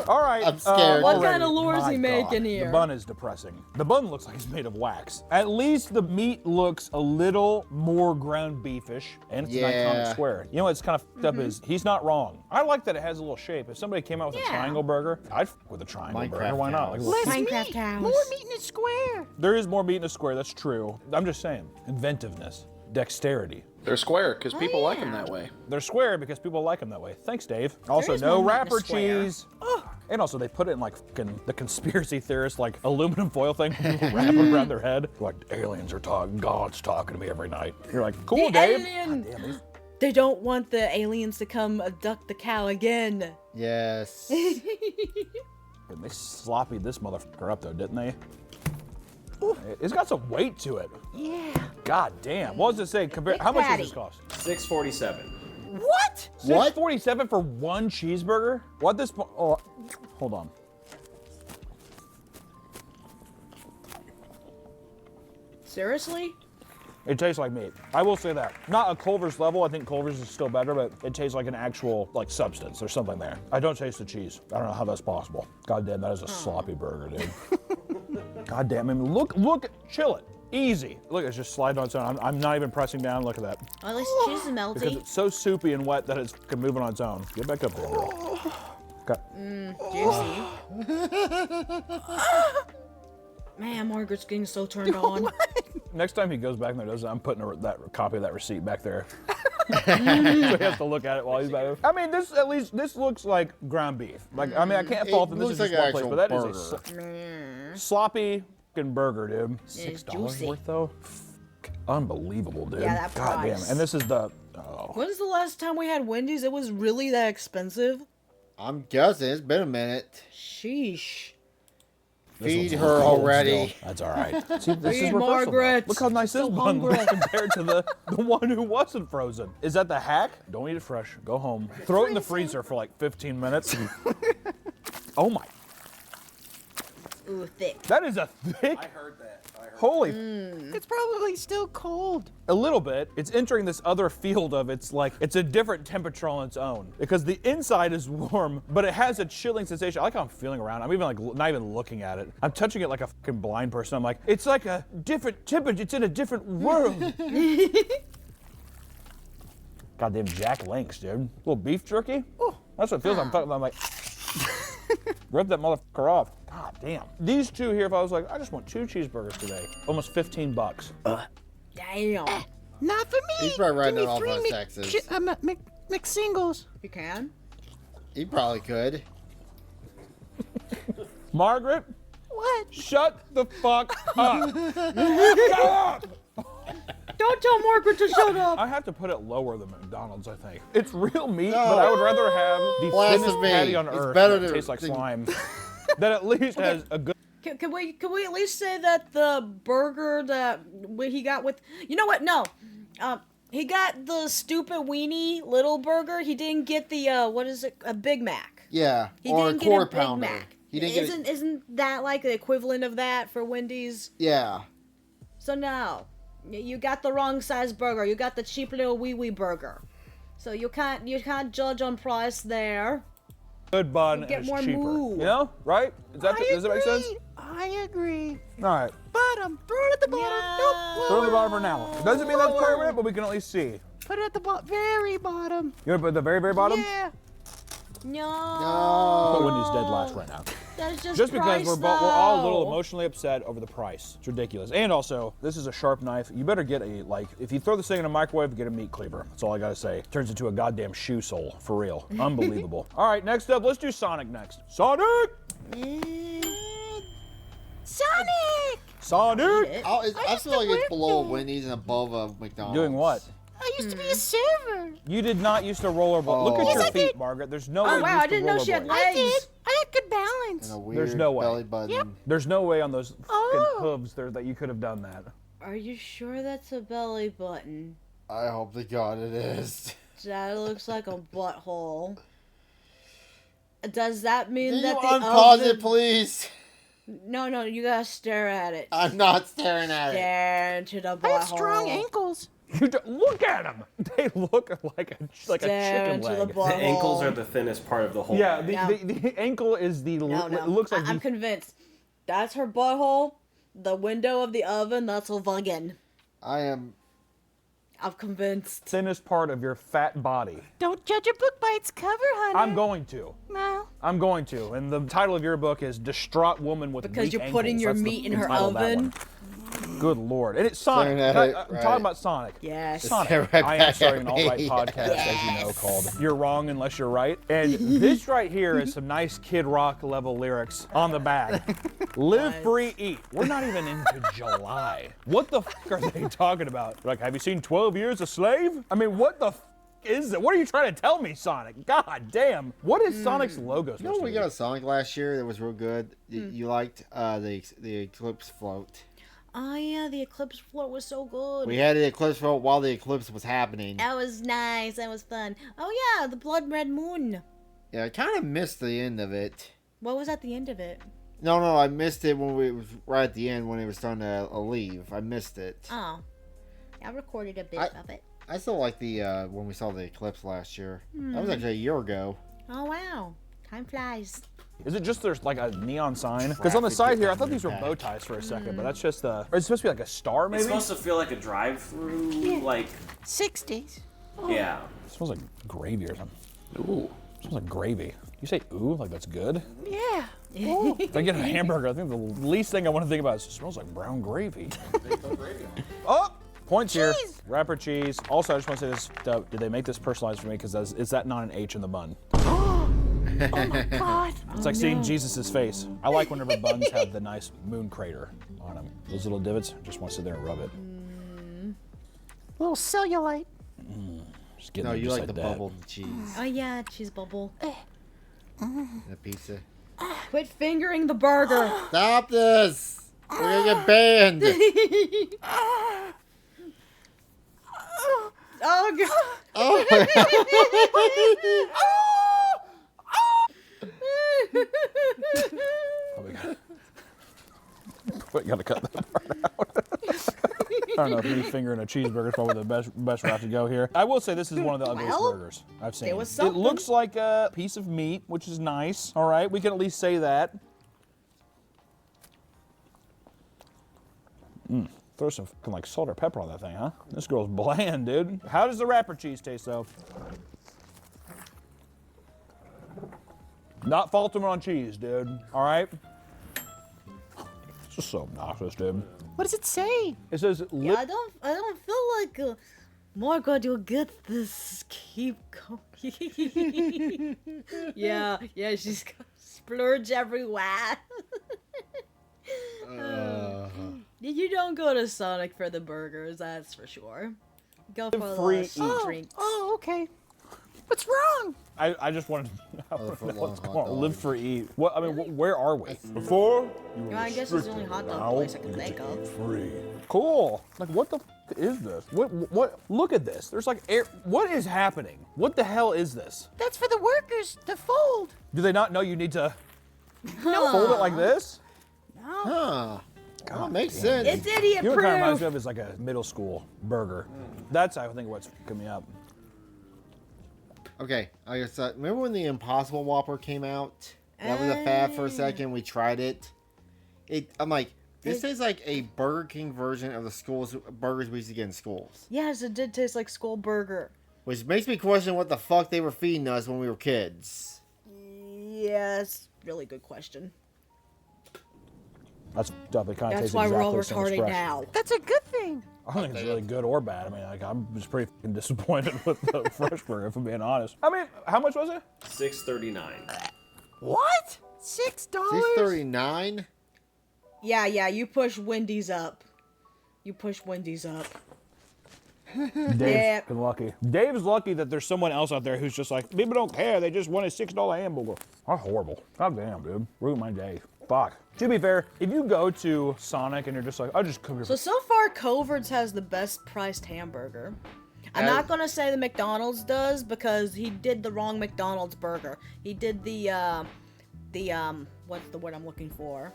All right. I'm scared. What already. kind of lure is My he God, making here? The bun is depressing. The bun looks like it's made of wax. At least the meat looks a little more ground beefish, and it's an iconic Yeah. square. You know what's kind of fucked up is he's not wrong. I like that it has a little shape. If somebody came out with a Yeah. triangle burger, I'd fuck with a triangle Minecraft burger. Why not? Like, house. a little- Less Minecraft meat. house. More meat in a square. there is more meat in a square. That's true. I'm just saying, inventiveness, dexterity. They're square because people like them that way. They're square because people like them that way. Thanks, Dave. Also, is no more meat in a wrapper square. cheese. And also, they put it in like fucking the conspiracy theorist, like aluminum foil thing, people wrap it around their head. Like, aliens are talking, God's talking to me every night. You're like, cool, The Dave. alien- God damn, these- They don't want the aliens to come abduct the cow again. Yes. They sloppied this motherfucker up though, didn't they? It's got some weight to it. Yeah. God damn. What does it say? How much does this cost? $6.47. What? What? $6.47 for one cheeseburger? What this? Oh, hold on. Seriously? It tastes like meat. I will say that. Not a Culver's level. I think Culver's is still better, but it tastes like an actual like substance. There's something there. I don't taste the cheese. I don't know how that's possible. God damn, that is a sloppy burger, dude. God damn, I mean, look, chill it. Easy. Look, it's just sliding on its own. I'm not even pressing down. Look at that. Well, at least the cheese is melty. Because it's so soupy and wet that it's moving on its own. Get back up there, girl. Juicy. Man, Margaret's getting so turned on. Next time he goes back and does it, I'm putting that copy of that receipt back there. So he has to look at it while he's back there. I mean, this looks like ground beef. Like, I mean, I can't fault that this is looks just like one an place, but that actual is a sloppy fucking burger, dude. $6 juicy. worth though. Unbelievable, dude. Yeah, that God damn. price. And this is the. When's the last time we had Wendy's? It was really that expensive? I'm guessing it's been a minute. Sheesh. This Feed one's her cold already. still. That's all right. See, this is Feed reversible. Margaret. Look how nice this So one looks hungry. compared to the one who wasn't frozen. Is that the hack? Don't eat it fresh. Go home. Throw it in the freezer for like 15 minutes. Oh my. Ooh, thick. That is a thick. I heard that. Holy. It's probably still cold. A little bit. It's entering this other field of it's a different temperature on its own because the inside is warm, but it has a chilling sensation. I like how I'm feeling around. I'm even like not even looking at it. I'm touching it like a fucking blind person. I'm like, it's like a different temperature. It's in a different world. Goddamn Jack Links, dude. Little beef jerky. Oh, that's what it feels like. I'm like, rip that motherfucker off. God damn. These two here, if I was like, I just want 2 cheeseburgers today, almost $15. Damn. Not for me. He's probably writing Give it me off 3 on Texas. McSingles. You can? He probably could. Margaret, What? shut the fuck up. Shut up. Don't tell Margaret to shut up. I have to put it lower than McDonald's, I think. It's real meat, but I would rather have the thinnest Blasphemy. patty on It's earth better that than- tastes like slime. That at least has a good. Can we at least say that the burger that he got with, you know what? No, he got the stupid weenie little burger. He didn't get the what is it? A Big Mac. Yeah, He or a didn't get a quarter Big pounder. Mac. He didn't get. Isn't that like the equivalent of that for Wendy's? Yeah. So no, you got the wrong size burger. You got the cheap little wee burger. So you can't judge on price there. Good bun Get and more it's cheaper. moo. You know, right? Does that make sense? I agree. All right. Bottom. Throw it at the bottom. Yeah. Nope. Put it on the bottom for now. It doesn't mean that's permanent, but we can at least see. Put it at the very bottom. You want to put it at the very, very bottom? Yeah. No. Put Wendy's dead last right now. That's Just because we're all a little though. emotionally upset over the price. It's ridiculous. And also, this is a sharp knife. You better get if you throw this thing in a microwave, get a meat cleaver. That's all I gotta say. Turns into a goddamn shoe sole, for real. Unbelievable. All right, next up, let's do Sonic next. Sonic! Sonic! Sonic! I feel like it's below Wendy's and above a McDonald's. Doing what? I used to be a server. You did not used to rollerblade. Look at Oh. your Yes, I feet, did. Margaret. There's no way Oh you wow, used I to didn't know she had rollerblade. legs. I did. I had good balance. And a weird There's no way. belly button. Yep. There's no way on those fucking Oh. hooves there that you could have done that. Are you sure that's a belly button? I hope to God it is. That looks like a butthole. Does that mean Can you that the unpause oven... it, please? No, you gotta stare at it. I'm not staring at it. Stare into the butthole. I have strong ankles. Look at them. They look like a Stare chicken into leg. the butthole. The ankles are the thinnest part of the whole. Yeah, leg. the ankle is the. No. It looks like I'm the convinced. That's her butthole. The window of the oven, that's her wagon. I'm convinced. thinnest part of your fat body. Don't judge a book by its cover, honey. I'm going to. Well, I'm going to. And the title of your book is Distraught Woman with Because Weak you're putting Ankles. your That's meat in the her title of that oven. one. Good Lord. And it's Sonic. Staring at I'm it, talking right. about Sonic. Yes. Sonic. Stare right I am back starting at an alt-right me. podcast, as you know, called You're Wrong Unless You're Right. And this right here is some nice Kid Rock level lyrics on the bag. Live free, eat. We're not even into July. What the fuck are they talking about? Like, have you seen 12 Years a Slave? I mean, what the is it? What are you trying to tell me, Sonic? God damn. What is Sonic's logo supposed You know to we be? got a Sonic last year that was real good. You liked the Eclipse float. Oh yeah, the eclipse float was so good. We had the Eclipse float while the eclipse was happening. That was nice. That was fun. Oh yeah, the blood red moon. Yeah, I kind of missed the end of it. What was at the end of it? No, I missed it when it was right at the end when it was starting to leave. I missed it. Oh. I recorded a bit of it. I still like the when we saw the eclipse last year. That was actually a year ago. Oh wow, time flies. Is it just there's like a neon sign? Because on the side here, I thought these were bow ties for a second, but that's just the. It's supposed to be like a star, maybe. It's supposed to feel like a drive-through, like 60s. yeah. It smells like gravy or something. Ooh. It smells like gravy. You say ooh, like that's good? Yeah. If I get a hamburger, I think the least thing I want to think about is it smells like brown gravy. Oh, points here. Wrapper cheese. Also, I just want to say this, did they make this personalized for me? Because is that not an H in the bun? Oh my God. It's like seeing Jesus' face. I like whenever buns have the nice moon crater on them. Those little divots, just want to sit there and rub it. Little cellulite. Just getting No, there you just like the that. bubble cheese. Oh yeah, cheese bubble. The pizza. Quit fingering the burger. Stop this! We're gonna get banned. Oh god. Oh. Oh, we gotta cut that part out. I don't know if me fingering a cheeseburger is probably the best route to go here. I will say this is one of the ugliest Well, burgers I've seen. there was It something. looks like a piece of meat, which is nice. All right, we can at least say that. Throw some fucking like salt or pepper on that thing, huh? This girl's bland, dude. How does the wrapper cheese taste though? Not faulting on cheese, dude. All right. It's just so obnoxious, dude. What does it say? It says Yeah, I don't feel like Margot, you'll get this. Keep going. yeah, she's gonna splurge everywhere. You don't go to Sonic for the burgers, that's for sure. Go for Free the drinks. Oh, okay. What's wrong? I just wanted to know foot what's long going hot on. Live dog. free, eat. What I mean, where are we? Before, you were I guess it's the only restricted. hot dog Now, place I can you get think to of. eat free. Cool. Like, what the f is this? What? Look at this. There's like air. What is happening? What the hell is this? That's for the workers to fold. Do they not know you need to fold it like this? Huh. Oh, it makes sense. It's idiot You know what it kind of reminds proof. me of is like a middle school burger. That's I think what's coming up. Okay, I guess. Remember when the Impossible Whopper came out? That was a fad for a second. We tried it. I'm like, this is like a Burger King version of the burgers we used to get in schools. Yes, it did taste like school burger. Which makes me question what the fuck they were feeding us when we were kids. Yes, really good question. That's definitely kind of That's tastes why we're exactly all the same as retarded fresh. now. That's a good thing. I don't think it's really good or bad. I mean, like, I'm just pretty fucking disappointed with the fresh burger, if I'm being honest. I mean, how much was it? $6.39. What? $6? $6.39. Yeah, you push Wendy's up. Dave's Yeah. fucking lucky. Dave's lucky that there's someone else out there who's just like, people don't care. They just want a $6 hamburger. That's horrible. God damn, dude. Ruined my day. Fuck. To be fair, if you go to Sonic and you're just like, I'll just come here. So far, Covert's has the best priced hamburger. I'm not gonna say the McDonald's does because he did the wrong McDonald's burger. He did the what's the word I'm looking for?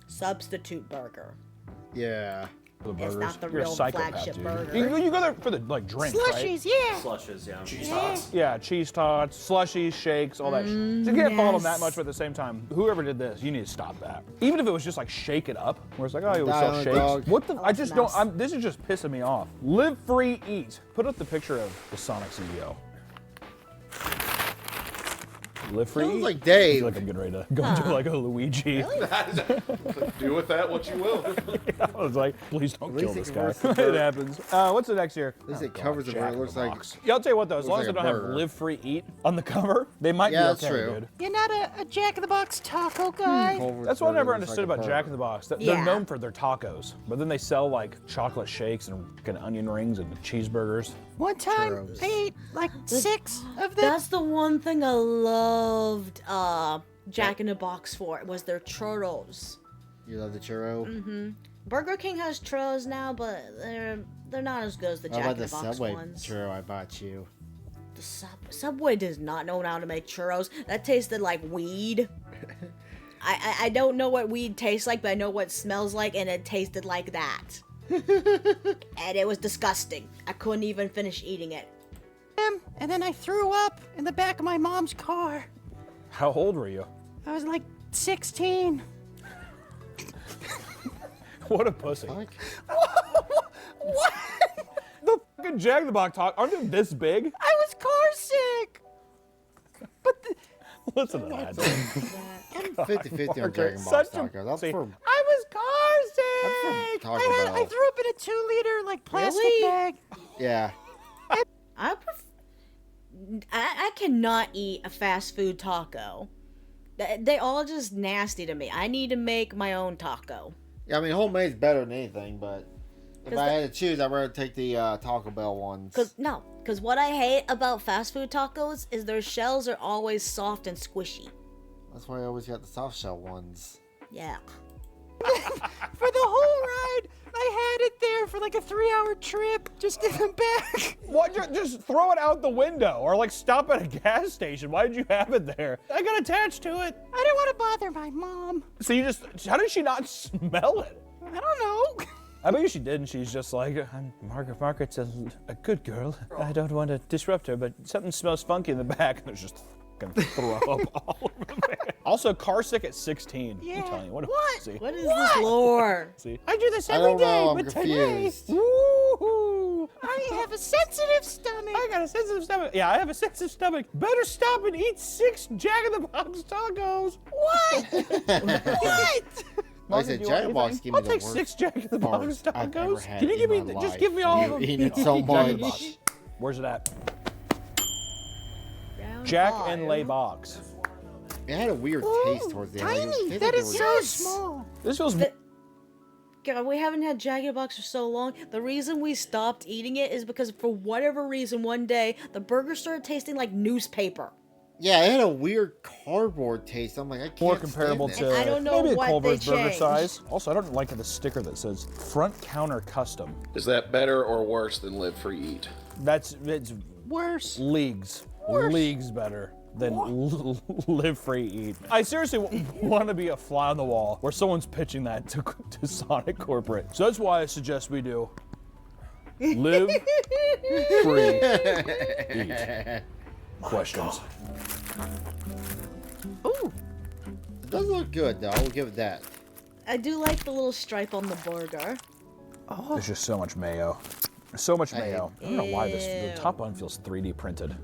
Substitute burger. Yeah. for the It's burgers. not the You're a real psychopath, flagship dude. burger. You go there for the like drink, right? Slushies, yeah. Slushes, yeah. Cheese tots. Yeah, cheese tots, slushies, shakes, all that shit. So you can't follow them that yes. much, but at the same time, whoever did this, you need to stop that. Even if it was just like shake it up, where it's like, oh, you sell Dial-up shakes. dog. What the? I that's just a mess. don't. This is just pissing me off. Live free, eat. Put up the picture of the Sonic CEO. Live free. Sounds eat. like I Dave. feel like I'm getting ready to go into like a Luigi. Do with that what you will. I was like, please don't At kill least this it guy. covers the it burger. happens. What's the next here? At least it God, covers the Jack burger. It in looks the like Box. Yeah, I'll tell you what though. As long as like I a don't have burger. live free eat on the cover, they might Yeah, be that's okay, true. dude. You're not a Jack in the Box taco guy. Culver's That's what I burger never looks understood like a about Jack in burger. the Box. They're Yeah. known for their tacos, but then they sell like chocolate shakes and fucking onion rings and cheeseburgers. One time, Churros. I ate like 6 of them. That's the one thing I loved Jack in the Box for, was their churros. You love the churro? Burger King has churros now, but they're not as good as the How Jack about in the the Box Subway ones. churro I bought you? The Subway does not know how to make churros. That tasted like weed. I don't know what weed tastes like, but I know what it smells like, and it tasted like that. And it was disgusting. I couldn't even finish eating it. And then I threw up in the back of my mom's car. How old were you? I was like 16. What a pussy. Fuck. What? The fucking Jack in the Box talk aren't they this big? I was car sick. But Listen to that. I'm 50-50 on Marker, Jack and Box such a tacos. I'm pussy. from I was car from sick. Taco I Bell. threw up in a 2-liter like plastic Really? bag. Yeah. I cannot eat a fast food taco. They all just nasty to me. I need to make my own taco. Yeah, I mean, homemade's better than anything, but if 'Cause I had to choose, I'd rather take the Taco Bell ones. Cause what I hate about fast food tacos is their shells are always soft and squishy. That's why I always got the soft shell ones. Yeah. For the whole ride, I had it there for like a 3-hour trip, just in the back. What? Just throw it out the window or like stop at a gas station. Why did you have it there? I got attached to it. I didn't want to bother my mom. So you just, how did she not smell it? I don't know. I bet she did, and she's just like, Margaret's a good girl. I don't want to disrupt her, but something smells funky in the back, and there's just fucking throw up all over the van. Also, car sick at 16. Yeah. I'm telling you, what a What? pussy. What is this lore? See? I do this I every don't day, know, I'm but today, confused. Woo-hoo. I have a sensitive stomach. I got a sensitive stomach. Yeah, I have a sensitive stomach. Better stop and eat 6 Jack in the Box tacos. What? What? Like I Margaret, said, do you Jack want in the Box anything? give me I'll the take worst 6 Jack in the Box farts I've ever tacos. had Can you give me, in my just life. give me all of them. You eat it so Jack in the much. Box. Where's it at? Round Jack five. and Lay Box. It had a weird taste towards the end. Like, it Tiny. tasted That like is they so were- Yes. small. This feels God, we haven't had Jack in the Box for so long. The reason we stopped eating it is because for whatever reason one day the burger started tasting like newspaper. Yeah, it had a weird cardboard taste. I'm like, I can't more comparable stand to it. And I don't know maybe a what Culver's they burger changed. size. Also, I don't like the sticker that says front counter custom. Is that better or worse than Live Free Eat? It's Worse. leagues better than Live Free Eat. I seriously want to be a fly on the wall where someone's pitching that to Sonic Corporate. So that's why I suggest we do Live Free Eat. Questions. Ooh. It does look good, though. I will give it that. I do like the little stripe on the burger. There's just so much mayo. So much Hey. mayo. I don't know why the Ew. top bun feels 3D printed.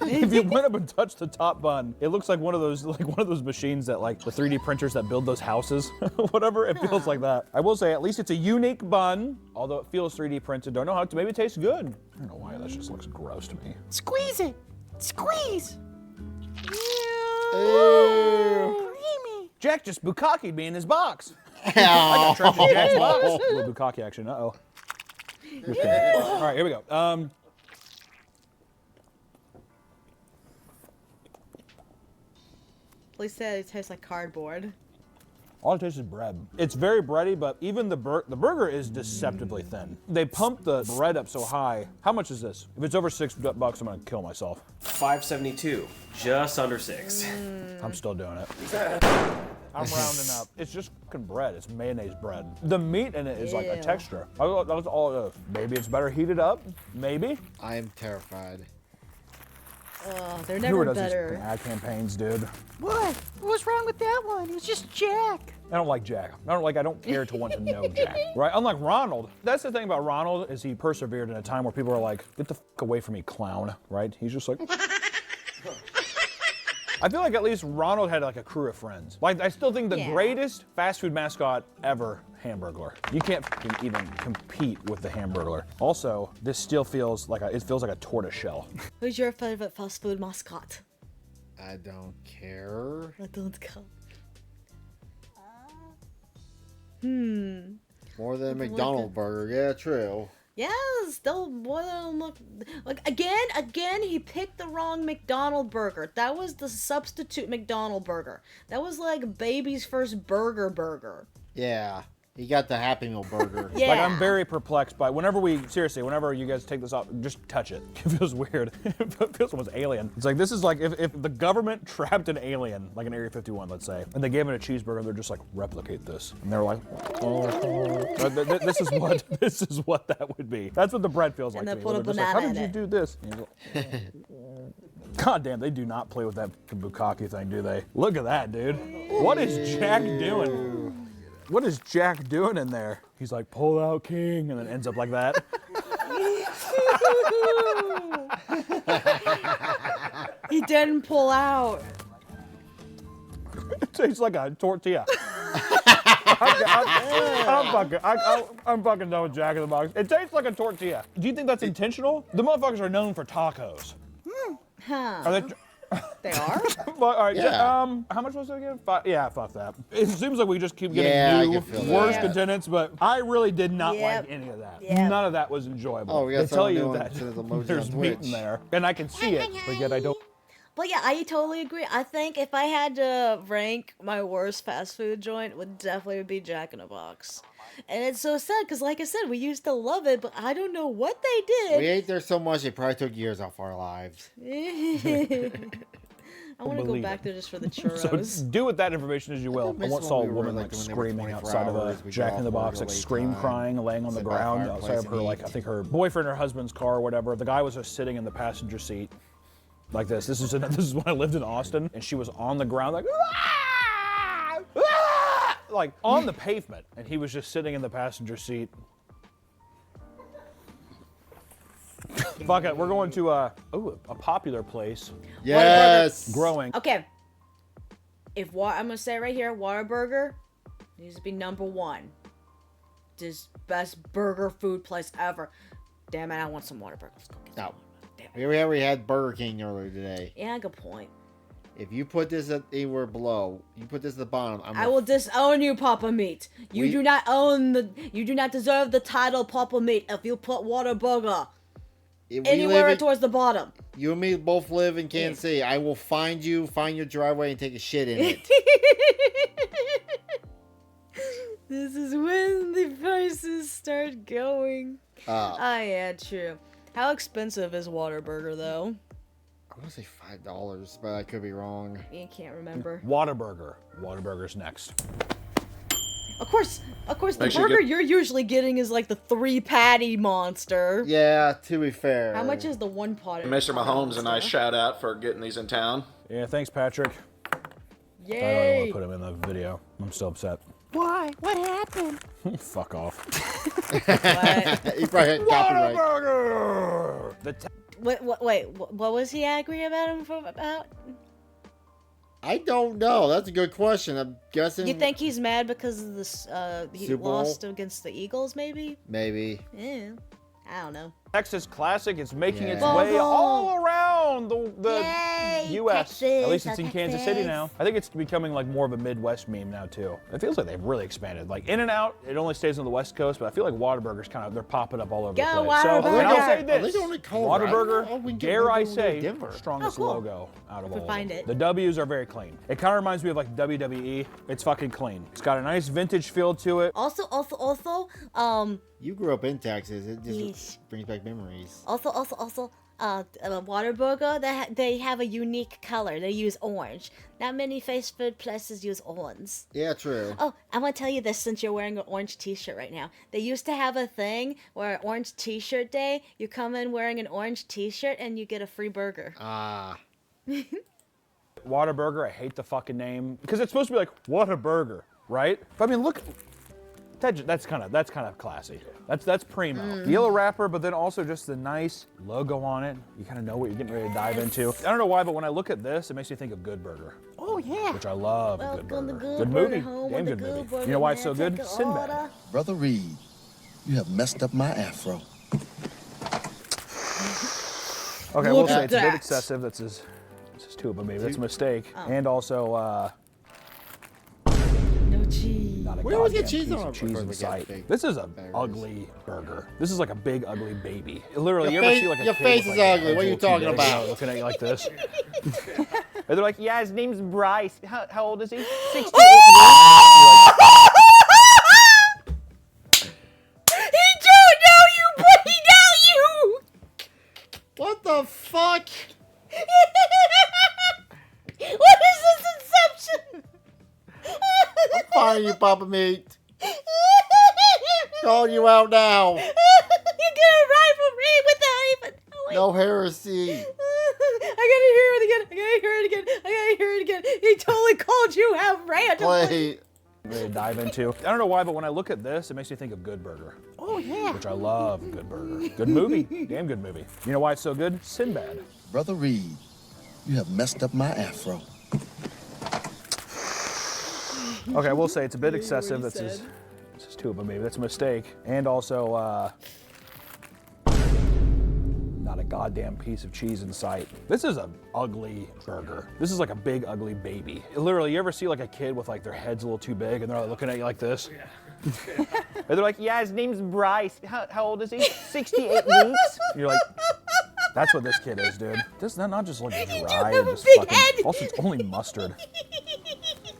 If you went up and touched the top bun, it looks like one of those machines that like the 3D printers that build those houses, whatever. It feels like that. I will say at least it's a unique bun, although it feels 3D printed. Don't know how to. Maybe it tastes good. I don't know why that just looks gross to me. Squeeze it. Squeeze. Ew. Creamy. Jack just bukkaki'd me in his box. I got trapped in Jack's box. A little bukkake action. Uh oh. All right, here we go. Police said it tastes like cardboard. All it tastes is bread. It's very bready, but even the burger is deceptively thin. They pump the bread up so high. How much is this? If it's over $6, I'm gonna kill myself. $5.72, just under 6. I'm still doing it. I'm rounding up. It's just fucking bread. It's mayonnaise bread. The meat in it is like a Ew. texture. That's all it is. Maybe it's better heated up. Maybe. I am terrified. Oh, they're Who never does better. these ad campaigns, dude? What? What's wrong with that one? It was just Jack. I don't like Jack. I don't care to want to know Jack. Right? Unlike Ronald. That's the thing about Ronald is he persevered in a time where people are like, get the fuck away from me, clown. Right? He's just like. I feel like at least Ronald had like a crew of friends. Like I still think the Yeah. greatest fast food mascot ever, Hamburglar. You can't fucking even compete with the Hamburglar. Also, this still feels like it feels like a tortoise shell. Who's your favorite fast food mascot? I don't care. I don't care. More than a McDonald's burger. Yeah, true. Yes, still more than look like again he picked the wrong McDonald burger. That was the substitute McDonald burger. That was like baby's first burger. Yeah. He got the Happy Meal burger. Yeah. Like, I'm very perplexed by whenever you guys take this off, just touch it. It feels weird. It feels almost alien. It's like, this is like if the government trapped an alien, like an Area 51, let's say, and they gave it a cheeseburger, they're just like, replicate this. And they're like, this is what that would be. That's what the bread feels like And to they me. put a They're just like, banana how did in you it. do this? And he's like, God damn, they do not play with that bukkake thing, do they? Look at that, dude. What is Jack doing? What is Jack doing in there? He's like, pull out king, and then ends up like that. He didn't pull out. It tastes like a tortilla. I'm fucking done with Jack in the Box. It tastes like a tortilla. Do you think that's intentional? The motherfuckers are known for tacos. Huh. Are they? They are? All right, Yeah. how much was it again? Yeah, fuck that. It seems like we just keep getting Yeah, I new, can feel that. worse Yeah. contenders, but I really did not Yep. like any of that. Yep. None of that was enjoyable. Oh, we got They tell someone you new that to the emoji there's on meat in Twitch. there, and I can see it, but yet I don't. But yeah, I totally agree. I think if I had to rank my worst fast food joint, it would definitely be Jack in the Box. And it's so sad because, like I said, we used to love it, but I don't know what they We did. ate there so much, it probably took years off our lives. I want to go Believe back it. there just for the So churros. do with that information as you will. I miss once when saw a we were, woman like, like when they were screaming 24 outside of a hours, we Jack got in the off Box, work like at a late scream time, crying, laying on the sit by a ground fireplace outside of her, and like eat. I think her boyfriend or husband's car or whatever. The guy was just sitting in the passenger seat, like this. This is when I lived in Austin, and she was on the ground like, "Ah! Ah!" like on the pavement, and he was just sitting in the passenger seat. Fuck it, we're going to a popular place Yes. growing. Okay. I'm gonna say it right here, Whataburger needs to be #1. This best burger food place ever. Damn it, I want some Whataburger. Let's go get some. No. Damn it. We already had Burger King earlier today. Yeah, good point. If you put this at anywhere below, you put this at the bottom. I will disown you, Papa Meat. You do not deserve the title Papa Meat if you put Whataburger anywhere towards the bottom. You and me both live in Kansas City. I will find your driveway and take a shit in it. This is when the prices start going. Uh, Yeah, true. How expensive is Whataburger, though? I want to say $5, but I could be wrong. You can't remember. Whataburger. Whataburger's next. Of course, the Make sure you burger get- you're usually getting is like the 3-patty monster. Yeah, to be fair. How much is the 1-patty? Mr. Mahomes, a nice shout out for getting these in town. Yeah, thanks, Patrick. I don't Yay! want to put him in the video. I'm still upset. Why? What happened? Fuck off. What? You probably had copyright. Whataburger! Wait, what was he angry about him about? I don't know. That's a good question. I'm guessing. You think he's mad because of this? He Super Bowl? lost against the Eagles, maybe? Maybe. Yeah, I don't know. Texas Classic is making its Yeah. way Bubble. all around the Yay, U.S. Texas, At least it's in Kansas City Texas. now. I think it's becoming like more of a Midwest meme now too. It feels like they've really expanded. Like In-N-Out, it only stays on the West Coast, but I feel like Whataburger's they're popping up all over Go the place. So, Whataburger! and I'll say Are they this: doing it in Colorado? Whataburger, Oh, we can dare go I to say, Denver. strongest Oh, cool. logo out of We all. find of them. it. The W's are very clean. It kind of reminds me of like WWE. It's fucking clean. It's got a nice vintage feel to it. Also, You grew up in Texas. It just Yes. brings back memories. Whataburger, they have a unique color. They use orange. Not many fast food places use orange. Yeah, true. Oh, I want to tell you this since you're wearing an orange t-shirt right now. They used to have a thing where orange t-shirt day, you come in wearing an orange t-shirt and you get a free burger. Ah. Whataburger, I hate the fucking name because it's supposed to be like Whataburger, right? But I mean, look, that's kind of classy. That's primo. Yellow wrapper, but then also just the nice logo on it. You kind of know what you're getting ready to dive into. I don't know why, but when I look at this, it makes me think of Good Burger, Oh, yeah. which I love. a Good Welcome to Burger. Good Good Burger, movie, home damn of the good Good movie. Burger You know why it's so man. good? Take an Sinbad. order. Brother Reed, you have messed up my afro. Okay, we'll Look say at it's a bit that. excessive. That's his two, but maybe that's a mistake. And also, No cheese. not a Where was the goddamn cheese piece on of it cheese before in we got sight. big This is a burgers? ugly burger. This is like a big ugly baby. Literally, Your you ever face- see like a your kid face with, is like, ugly. a What are you little talking kid about? looking at you like this? And they're like, yeah, his name's Bryce. How old is he? 68 years. find you, Papa Meat. Calling you out now. You're gonna rifle me without even knowing. No heresy. I gotta hear it again. He totally called you out randomly. Play. Ready to dive into. I don't know why, but when I look at this, it makes me think of Good Burger. Oh, yeah. Which I love Good Burger. Good movie. Damn good movie. You know why it's so good? Sinbad. Brother Reed, you have messed up my afro. Okay, I will say it's a bit excessive. That's just two of them, maybe. That's a mistake. And also, not a goddamn piece of cheese in sight. This is an ugly burger. This is like a big, ugly baby. Literally, you ever see like a kid with like their head's a little too big and they're like, looking at you like this? And they're like, yeah, his name's Bryce. How old is he? 68 weeks? And you're like, that's what this kid is, dude. This not just like dry and just fucking. Also, it's only mustard.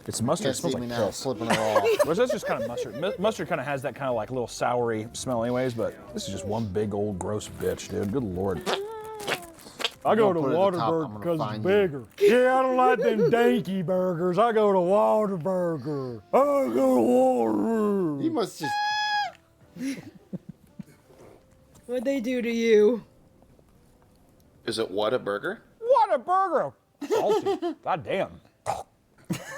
It's mustard. It Can't smells see like me now, piss. slipping it all. Whereas that's just kind of mustard. Mustard kind of has that kind of like little soury smell anyways, but this is just one big old gross bitch, dude. Good Lord. I go to Put it at the top, I'm Whataburger gonna because it's find bigger. Yeah, I don't like them danky burgers. I go to Whataburger. I go to Whataburger. You must just. What'd they do to you? Is it what a burger? Whataburger. Salty. God damn.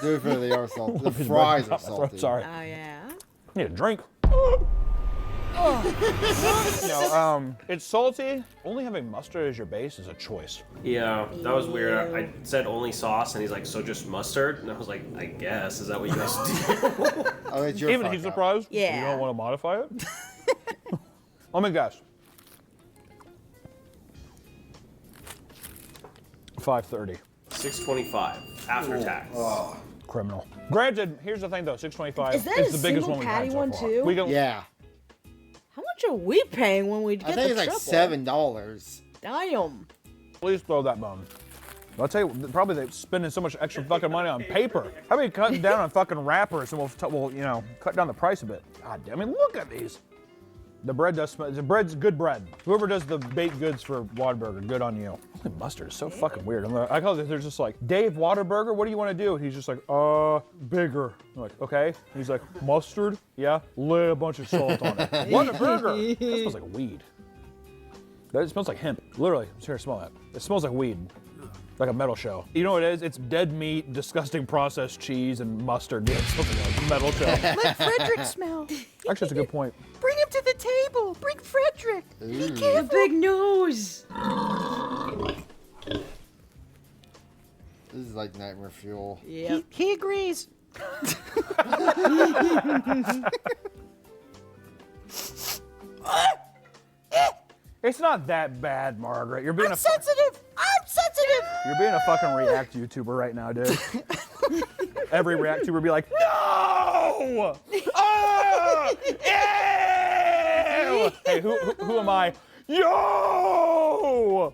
Dude, they are salty. The fries are salty. Sorry. Oh yeah. Need a drink. It's salty. Only having mustard as your base is a choice. Yeah, that was weird. I said only sauce, and he's like, so just mustard? And I was like, I guess. Is that what you guys do? Oh, it's your Even fuck he's up. surprised. Yeah. You don't want to modify it. Let me guess. 5:30. 625 after tax. Criminal. Granted, here's the thing though. 625 Is that is a the biggest single one we've patty had so one, far. too? We go. Yeah. How much are we paying when we get I think the it's triple? like $7. Damn. Please throw that bone. I'll tell you, probably they're spending so much extra fucking money on paper. How about cutting down on fucking wrappers and we'll you know, cut down the price a bit. God damn, I mean, look at these. The bread does smell, the bread's good bread. Whoever does the baked goods for Whataburger, good on you. Holy mustard is so fucking weird. I call it, they're just like, Dave Whataburger, what do you want to do? He's just like, bigger. I'm like, okay. He's like, mustard? Yeah, lay a bunch of salt on it. Whataburger? That smells like weed. That smells like hemp. Literally, here, smell that. It smells like weed. Like a metal show. You know what it is? It's dead meat, disgusting processed cheese, and mustard. Yeah, it smells like a metal show. Let Frederick smell. Actually, that's a good point. Bring him to the table. Bring Frederick. Be The careful. big nose. This is like nightmare fuel. Yep. He agrees. It's not that bad, Margaret. You're being I'm sensitive. I'm sensitive. You're being a fucking React YouTuber right now, dude. Every React YouTuber be like, no! Ah! Ew! Hey, who am I? Yo!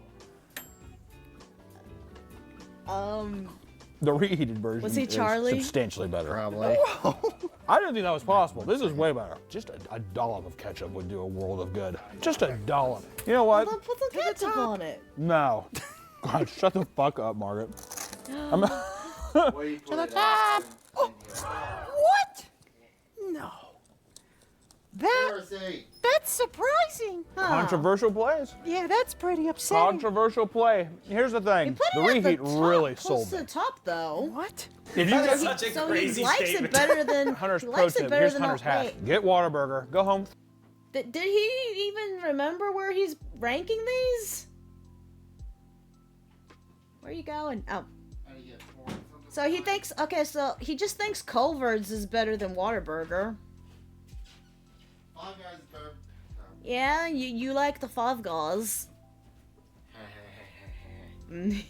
The reheated version Was he is Charlie? substantially better. Probably. I didn't think that was possible. This is way better. Just a dollop of ketchup would do a world of good. Just a dollop. You know what? Well, then put the ketchup on it. No. God, shut the fuck up, Margaret. To the top. Oh, what? No. That's surprising. Controversial plays. Yeah, that's pretty upsetting. Controversial play. Here's the thing. The Put it at reheat the top, really close sold to me. the top, though. What? If you guys, Such a So crazy he likes statement. it better than Hunter's he pro likes it tip. better Here's than Hunter's all- hat. wait. Get Whataburger. Go home. Did he even remember where he's ranking these? Where are you going? Oh. So he thinks, okay, so he just thinks Culver's is better than Whataburger. Yeah, you like the Five Guys. I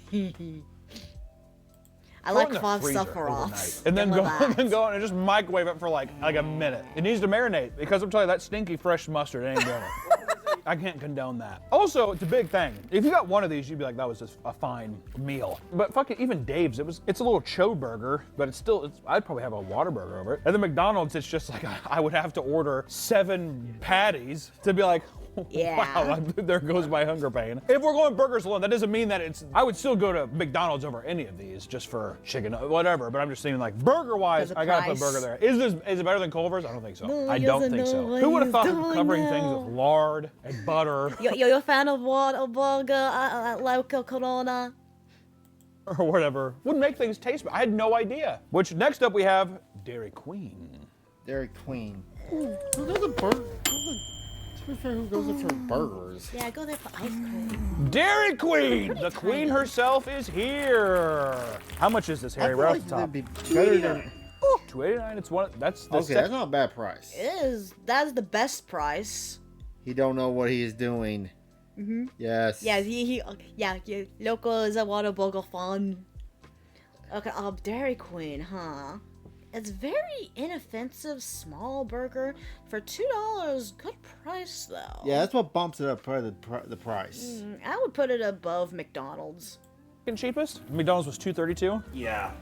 Throw it like in the Five freezer Sephiroths. overnight. And then Give go me that. and go and just microwave it for like a minute. It needs to marinate because I'm telling you that stinky fresh mustard ain't doing it. I can't condone that. Also, it's a big thing. If you got one of these, you'd be like, that was just a fine meal. But fucking even Dave's, it's a little cho burger, but I'd probably have a Whataburger over it. And then McDonald's, it's just like I would have to order 7 patties to be like, Yeah. Wow, there goes my hunger pain. If we're going burgers alone, that doesn't mean that it's. I would still go to McDonald's over any of these just for chicken, whatever. But I'm just saying, like burger-wise, I gotta put burger there. Is it better than Culver's? I don't think so. No, I don't think so. Who would have thought don't covering know. things with lard and butter You're a fan of what? A burger at local Corona? or whatever would make things taste better? I had no idea. Which next up we have Dairy Queen. Dairy Queen. Who goes to burger? To be fair, who goes there for burgers? Yeah, go there for ice cream. Dairy Queen! The queen herself is here. How much is this, Harry? I Right feel off the like top. that'd be better than. $2.89. It's one. That's the Okay, that's not a bad price. That's the best price. He don't know what he is doing. Mm-hmm. Yes. Yeah, local is a water burger fun. Okay, Dairy Queen, huh? It's very inoffensive, small burger for $2. Good price though. Yeah, that's what bumps it up probably the price. I would put it above McDonald's. cheapest. McDonald's was $2.32. Yeah.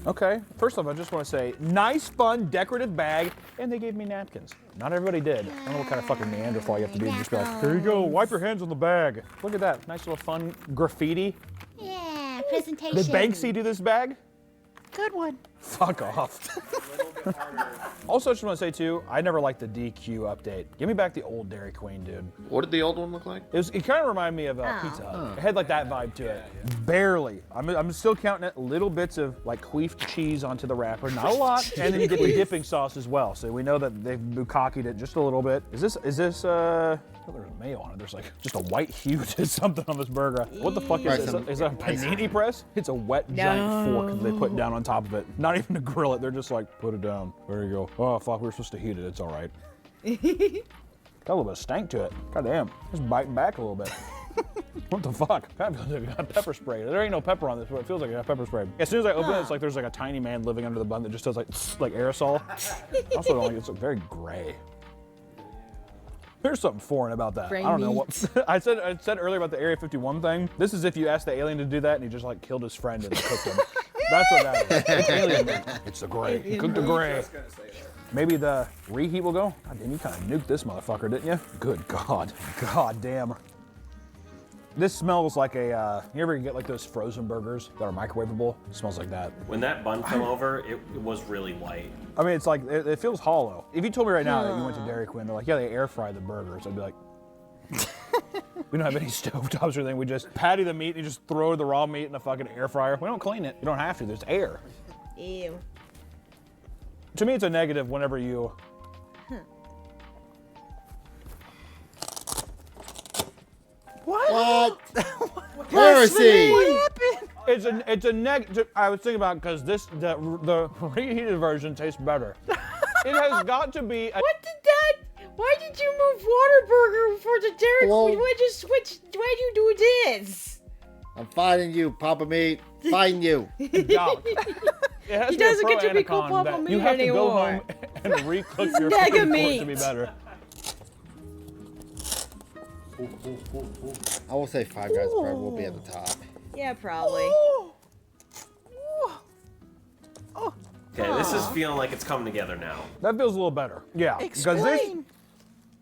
Okay. First off, I just want to say, nice, fun, decorative bag, and they gave me napkins. Not everybody did. I don't know what kind of fucking Neanderthal you have to be. Just be like, here you go, wipe your hands on the bag. Look at that, nice little fun graffiti. Yeah, presentation. Did Banksy do this bag? Good one. Fuck off. Also, I just want to say too, I never liked the DQ update. Give me back the old Dairy Queen, dude. What did the old one look like? It kind of reminded me of Pizza Hut. It had like that vibe to it. Barely. I'm still counting it. Little bits of like queefed cheese onto the wrapper, not a lot. And then you get the dipping sauce as well. So we know that they've bukkakied it just a little bit. Is this? Oh, there's mayo on it. There's like just a white hue to something on this burger. What the fuck is this? Is it a panini press? It's a wet giant fork that they put down on top of it. Not even to grill it. They're just like, put it down. There you go. Oh fuck, we were supposed to heat it. It's all right. Got a little bit of stank to it. God damn. Just biting back a little bit. What the fuck? Kind of feels like I got pepper spray. There ain't no pepper on this, but it feels like I got pepper spray. As soon as I open it, it's like there's like a tiny man living under the bun that just does like aerosol. Also, don't like it's like very gray. There's something foreign about that. I don't know what. I said earlier about the Area 51 thing. This is if you asked the alien to do that and he just like killed his friend and cooked him. That's what that is. It's alien meat. It's the gray. He cooked the gray. Maybe the reheat will go. God damn, you kind of nuked this motherfucker, didn't you? Good God. God damn. This smells like a, you ever get like those frozen burgers that are microwavable? It smells like that. When that bun fell over, it was really white. I mean, it's like, it feels hollow. If you told me right now that you went to Dairy Queen, they're like, yeah, they air fry the burgers, I'd be like, we don't have any stovetops or anything. We just patty the meat and you just throw the raw meat in the fucking air fryer. We don't clean it. You don't have to. There's air. Ew. To me, it's a negative whenever you... What? Heresy! What happened? It's a negative. I was thinking about because the reheated version tastes better. It has got to be. Why did you move Whataburger for the Dairy Well- Queen? Why'd you switch? Why'd you do this? I'm fighting you, Papa Meat. Fighting you. Dog. It has He to be a doesn't get to be pro called Anacon Papa that Meat you have to go anymore. home and recook your Mega food for it to be meat. better. I will say Five Guys probably will be at the top. Yeah, probably. Okay, this is feeling like it's coming together now. That feels a little better. Yeah. Because this, Explain.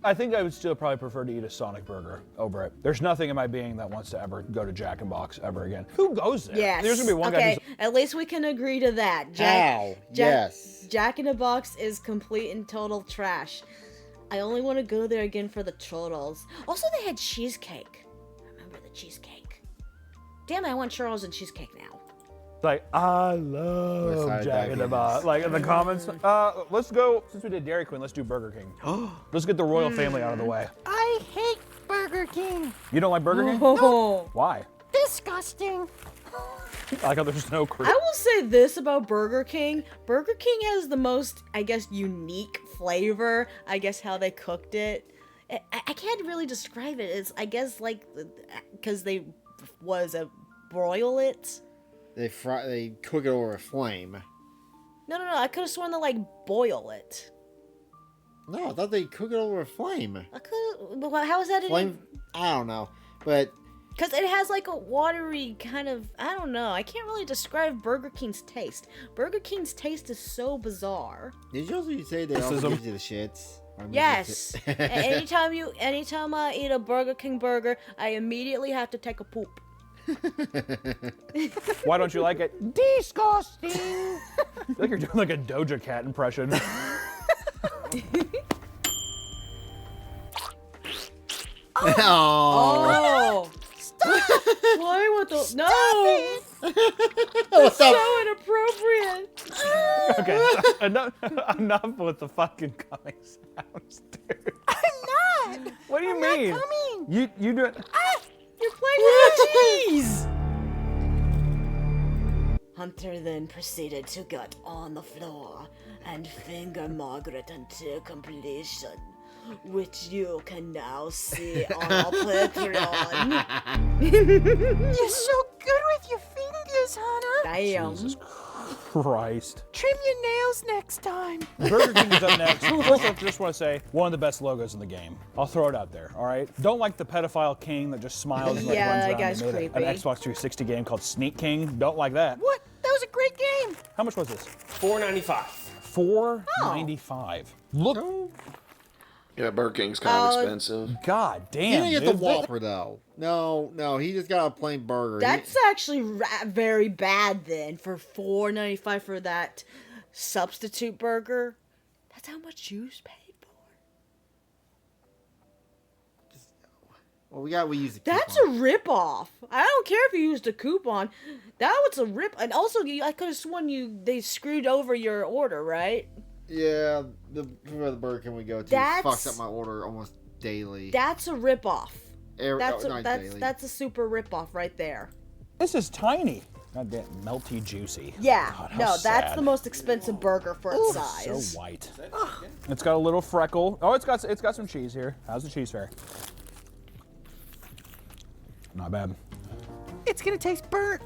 I think I would still probably prefer to eat a Sonic burger over it. There's nothing in my being that wants to ever go to Jack in the Box ever again. Who goes there? Yes. There's gonna be one guy okay, who's at least we can agree to that. How? Yes. Jack in the Box is complete and total trash. I only want to go there again for the churros. Also, they had cheesecake. Remember the cheesecake? Damn, I want churros and cheesecake now. like, I love West Side Jack in the Box. Like in the comments. Let's go, since we did Dairy Queen, let's do Burger King. Let's get the royal family out of the way. I hate Burger King. You don't like Burger King? Oh. Why? Disgusting. Like how there's no cream. I will say this about Burger King. Burger King has the most, I guess, unique flavor. I guess how they cooked it. I can't really describe it. It's, I guess, like, because they broil it. They cook it over a flame. No. I could have sworn they like boil it. No, I thought they cook it over a flame. How is that? Flame? I don't know, but Because it has like a watery kind of, I don't know. I can't really describe Burger King's taste. Burger King's taste is so bizarre. Did you also say they also gives you the shits? Yes. anytime I eat a Burger King burger, I immediately have to take a poop. Why don't you like it? Disgusting. I feel like you're doing like a Doja Cat impression. Oh. Stop playing with the... No. That's so inappropriate. Okay, enough with the fucking coming sounds, dude. I'm not. What do you mean? Not coming. You do it. You're playing with the cheese. Hunter then proceeded to get on the floor and finger Margaret until completion, which you can now see on our Patreon. You're so good with your fingers, Hunter. Damn. Jesus Christ. Trim your nails next time. Burger King is up next. First, I just want to say, one of the best logos in the game. I'll throw it out there, all right? Don't like the pedophile king that just smiles and like Yeah, runs that around. guy's They made creepy. an Xbox 360 game called Sneak King. Don't like that. What? That was a great game. How much was this? $4.95. $4.95. Look. Yeah, Burger King's kind of expensive. God He damn. didn't get the dude. Whopper though. No, he just got a plain burger. That's actually very bad then for $4.95 for that substitute burger. That's how much you paid for. Well, we used a That's coupon. a rip-off. I don't care if you used a coupon. That was a rip. And also, I could have sworn they screwed over your order, right? Yeah, the Burger King we go to fucks up my order almost daily. That's a rip-off. Not That's daily. a super rip-off right there. This is tiny. God damn, melty juicy. Yeah, God, how no, that's sad. the most expensive burger for its size. So white. It's got a little freckle. Oh, it's got some cheese here. How's the cheese fare? Not bad. It's gonna taste burnt.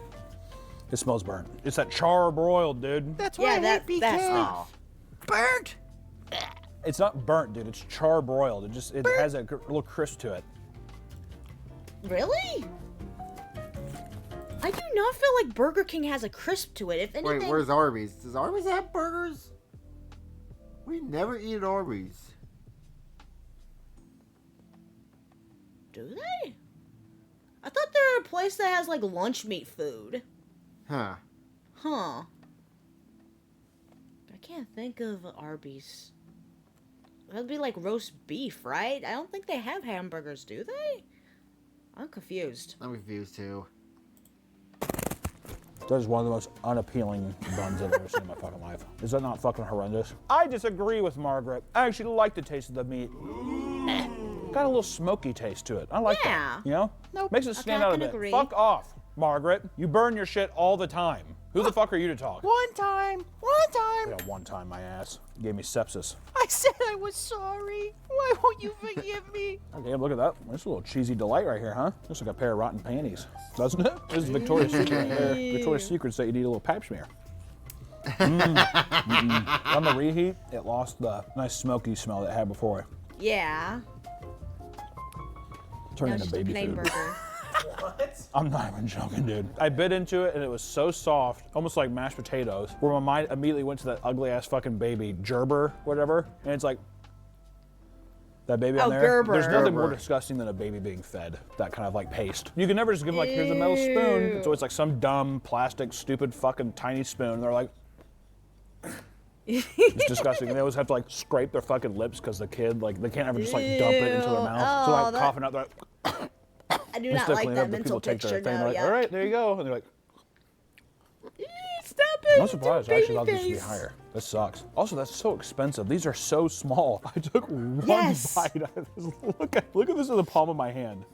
It smells burnt. It's that charbroiled, dude. That's why I hate BK. That's Burnt. It's not burnt, dude. It's charbroiled. It has a little crisp to it. Really? I do not feel like Burger King has a crisp to it. If anything, Wait, where's Arby's? Does Arby's have burgers? We never eat at Arby's. do they? I thought they were a place that has like lunch meat food. Huh. Huh. I can't think of Arby's. That'd be like roast beef, right? I don't think they have hamburgers, do they? I'm confused. I'm confused too. That is one of the most unappealing buns I've ever seen in my fucking life. Is that not fucking horrendous? I disagree with Margaret. I actually like the taste of the meat. Got a little smoky taste to it. I like that. You know? Nope. Makes it stand out a can bit. agree. Fuck off, Margaret. You burn your shit all the time. Who the fuck are you to talk? One time. Yeah, one time, my ass. You gave me sepsis. I said I was sorry. Why won't you forgive me? Okay, look at that. That's a little cheesy delight right here, huh? Looks like a pair of rotten panties, doesn't it? This is Victoria's Secret right there. Victoria's Secret that you need a little pap smear. On the reheat, it lost the nice smoky smell that it had before. Yeah. Turned Now into just a baby plain food. burger. I'm not even joking, dude. I bit into it and it was so soft, almost like mashed potatoes, where my mind immediately went to that ugly ass fucking baby, Gerber, whatever. And it's like, that baby on Oh, there. Gerber. There's nothing more Gerber. disgusting than a baby being fed that kind of like paste. You can never just give them like, here's a metal spoon. It's always like some dumb, plastic, stupid fucking tiny spoon. They're like, it's disgusting. And they always have to like scrape their fucking lips because the kid, like, they can't ever just like dump it into their mouth. So Oh, like that- coughing out, they're like, I do instead not of like cleaning that up, the mental people take picture. their thing, No, they're like, yeah. all right, there you go. And they're like, Stop it. no surprise. I actually thought this would be face. higher. That sucks. Also, that's so expensive. These are so small. I took one Yes. bite. Look at this in the palm of my hand.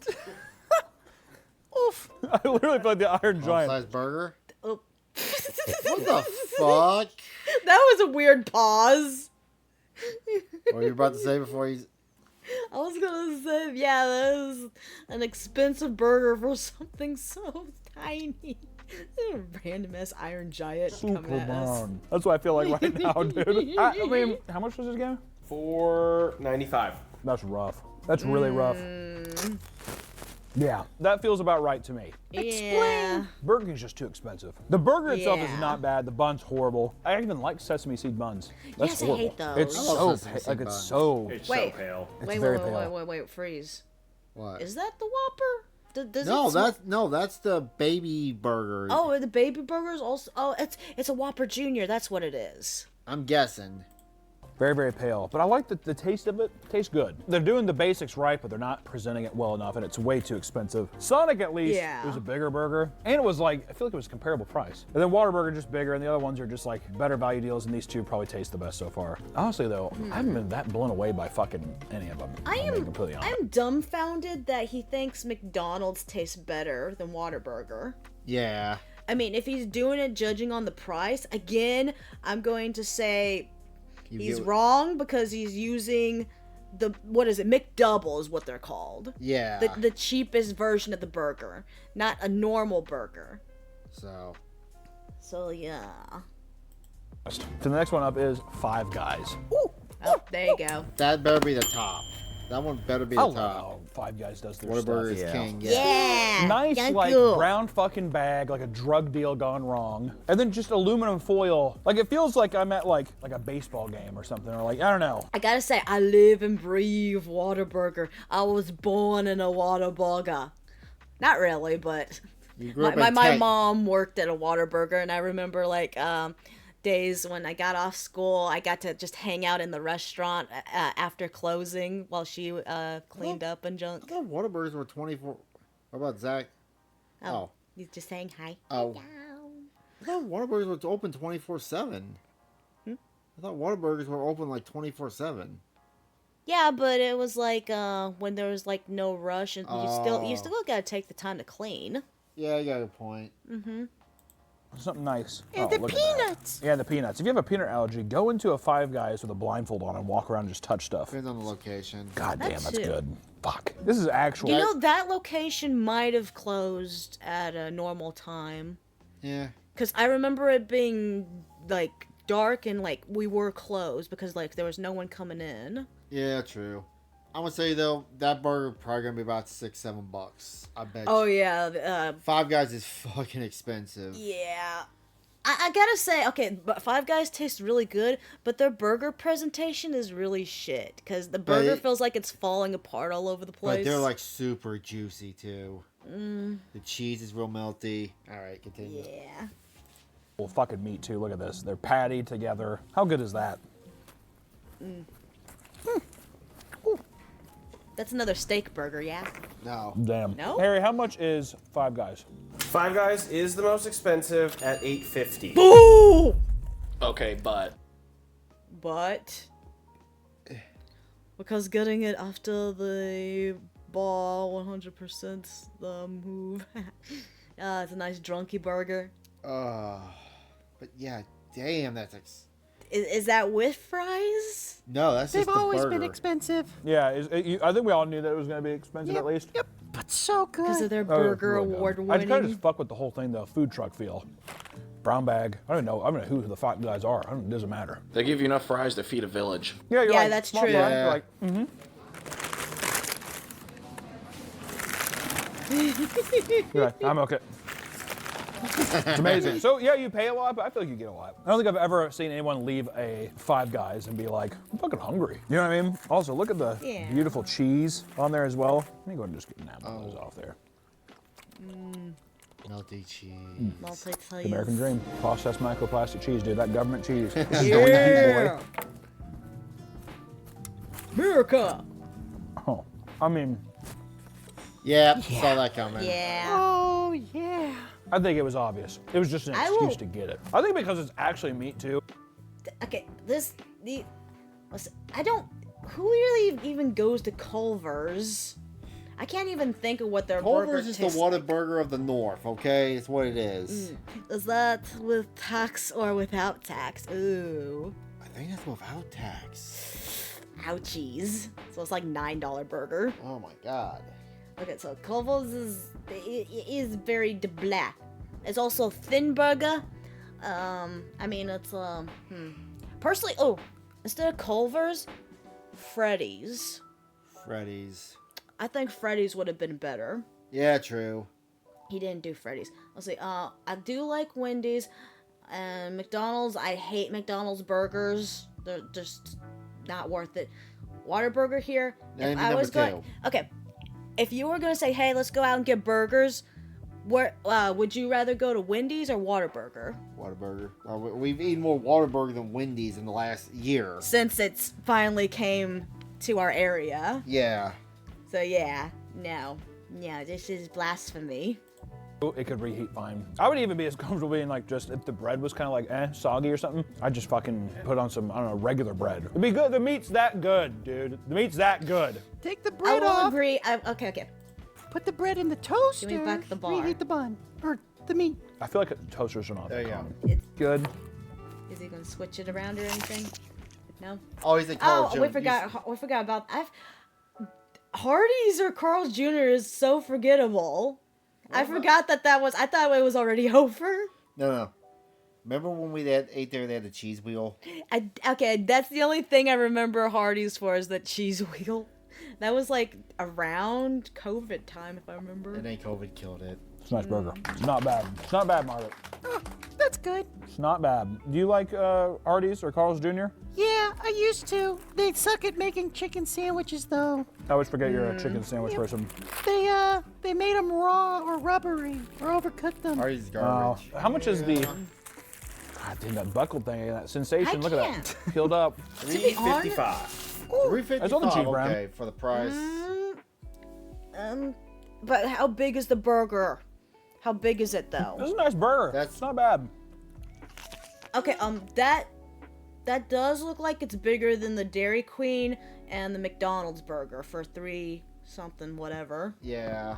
Oof. I literally feel like the Iron Giant. Size burger. Oh. What the fuck? That was a weird pause. What were you about to say before you? I was gonna say, yeah, that was an expensive burger for something so tiny. Random ass Iron Giant coming at us. Superman. That's what I feel like right now, dude. I mean, how much was this game? $4.95. That's rough. That's really rough. Yeah, that feels about right to me. Yeah. Burger King's just too expensive. The burger itself Yeah. is not bad. The bun's horrible. I even like sesame seed buns. That's Yes, I horrible. hate those. It's I so love sesame seed like it's buns. so. It's Wait. so pale. Wait, very wait, wait, pale. wait, wait, freeze. What? Is that the Whopper? Does No, it that's the baby burger. Oh, the baby burgers also. Oh, it's a Whopper Junior. That's what it is. I'm guessing. Very, very pale. But I like the taste of it. Tastes good. They're doing the basics right, but they're not presenting it well enough, and it's way too expensive. Sonic, at least, Yeah. it was a bigger burger, and it was like, I feel like it was comparable price. And then Whataburger just bigger, and the other ones are just like better value deals, and these two probably taste the best so far. Honestly, though, I haven't been that blown away by fucking any of them. I'm being completely honest. I'm dumbfounded that he thinks McDonald's tastes better than Whataburger. Yeah. I mean, if he's doing it judging on the price, again, I'm going to say he's get- wrong because he's using the, what is it, McDouble is what they're called. Yeah. The cheapest version of the burger, not a normal burger. So. So yeah. So the next one up is Five Guys. Oh, there you go. That better be the top. That one better be the I love top. how Five Guys does their Whataburger stuff. is king. Yeah. Nice, thank like, you. brown fucking bag, like a drug deal gone wrong. And then just aluminum foil. Like, it feels like I'm at, like a baseball game or something. Or, like, I don't know. I gotta say, I live and breathe Whataburger. I was born in a Whataburger. Not really, but You grew up my in my Tex- mom worked at a Whataburger, and I remember like days when I got off school, I got to just hang out in the restaurant after closing while she cleaned up and junk. I thought Whataburgers were 24. What about Zach? Oh. He's just saying hi. Oh. I thought Whataburgers were open 24/7. I thought Whataburgers were open like 24/7. Yeah, but it was like when there was like no rush, and you still gotta take the time to clean. Yeah, you got a point. Something nice. And Oh, the look at that. peanuts. Yeah, the peanuts. If you have a peanut allergy, go into a Five Guys with a blindfold on and walk around and just touch stuff. Depends on the location. God damn, that's too. good. Fuck. This is actual. You know, that location might have closed at a normal time. Yeah. Because I remember it being, like, dark and, like, we were closed because, like, there was no one coming in. Yeah, true. I'm gonna say though, that burger probably gonna be about $6-7. I bet. Oh, you. yeah. Five Guys is fucking expensive. Yeah. I gotta say, okay, but Five Guys tastes really good, but their burger presentation is really shit. Because the burger feels like it's falling apart all over the place. But they're like super juicy too. The cheese is real melty. All right, continue. Yeah. Well, fucking meat too. Look at this. They're patty together. How good is that? That's another steak burger, yeah? No. Damn. No? Harry, how much is Five Guys? Five Guys is the most expensive at $8.50. Boo! Okay, but But because getting it after the ball 100% the move. It's a nice drunky burger. But yeah, damn, that's Is that with fries? no, that's They've just the always burger. been expensive. Yeah, I think we all knew that it was going to be expensive at least. Yep, but so Because good. of their Oh, yeah, burger really good. award I kind of winning. just fuck with the whole thing, the food truck feel. Brown bag. I don't know. I don't know who the Five Guys are. It doesn't matter. they give you enough fries to feed a village. Yeah, you're Yeah, like, that's small true. fries, Yeah. you're like, you're like, I'm okay. It's amazing. So yeah, you pay a lot, but I feel like you get a lot. I don't think I've ever seen anyone leave a Five Guys and be like, I'm fucking hungry. You know what I mean? Also, look at the Yeah. beautiful cheese on there as well. Let me go ahead and just get that one of those off there. Melty cheese. Multi-taste. The American dream. Processed microplastic cheese, dude. That government cheese. Yeah. America. Oh, I mean, Yeah, saw that coming. Yeah. Oh, yeah. I think it was obvious. It was just an I excuse will- to get it. I think because it's actually meat too. Okay, listen, I don't. Who really even goes to Culver's? I can't even think of what their burger Culver's is the tastes like. Whataburger of the North, okay? It's what it is. Is that with tax or without tax? Ooh. I think that's without tax. Ouchies. So it's like $9 burger. Oh my god. Okay, so Culver's is very de blah. It's also thin burger. I mean it's Personally, instead of Culver's, Freddy's. Freddy's. I think Freddy's would have been better. Yeah, true. He didn't do Freddy's. Let's see. I do like Wendy's and McDonald's. I hate McDonald's burgers. They're just not worth it. Whataburger here. That'd If be I was number going, 2. okay, if you were gonna say, hey, let's go out and get burgers, where would you rather go to Wendy's or Whataburger? Whataburger. We've eaten more Whataburger than Wendy's in the last year. Since it's finally came to our area. Yeah. So yeah, no, this is blasphemy. It could reheat fine. I would even be as comfortable being like, just if the bread was kind of like soggy or something, I'd just fucking put on some, I don't know, regular bread. It'd be good. The meat's that good, dude. The meat's that good. Take the I bread will off. agree. Okay. Put the bread in the toaster. Give me back the bar. Reheat the bun. Or the meat. I feel like toasters are not There that you go. common. It's- Good. Is he gonna switch it around or anything? No. Oh, he's a Carl Oh, we Jones. forgot about. Hardee's or Carl's Jr. is so forgettable. I forgot that was. I thought it was already over. No. Remember when we ate there? They had the cheese wheel. Okay, that's the only thing I remember Hardee's for is that cheese wheel. That was like around COVID time, if I remember. And then COVID killed it. It's a nice burger. It's not bad. It's not bad, Margaret. Oh, that's good. It's not bad. Do you like Hardee's or Carl's Jr.? Yeah, I used to. They suck at making chicken sandwiches, though. I always forget you're a chicken sandwich person. They made them raw or rubbery or overcooked them. Hardee's is Wow. garbage. How much is the... God damn, that buckled thing, that sensation. I Look at that. Peeled up. $3.55. $3.55. That's on the cheap, Brian. Okay, for the price. But how big is the burger? How big is it though? This is a nice burger. It's not bad. Okay, that does look like it's bigger than the Dairy Queen and the McDonald's burger for $3 something whatever. Yeah.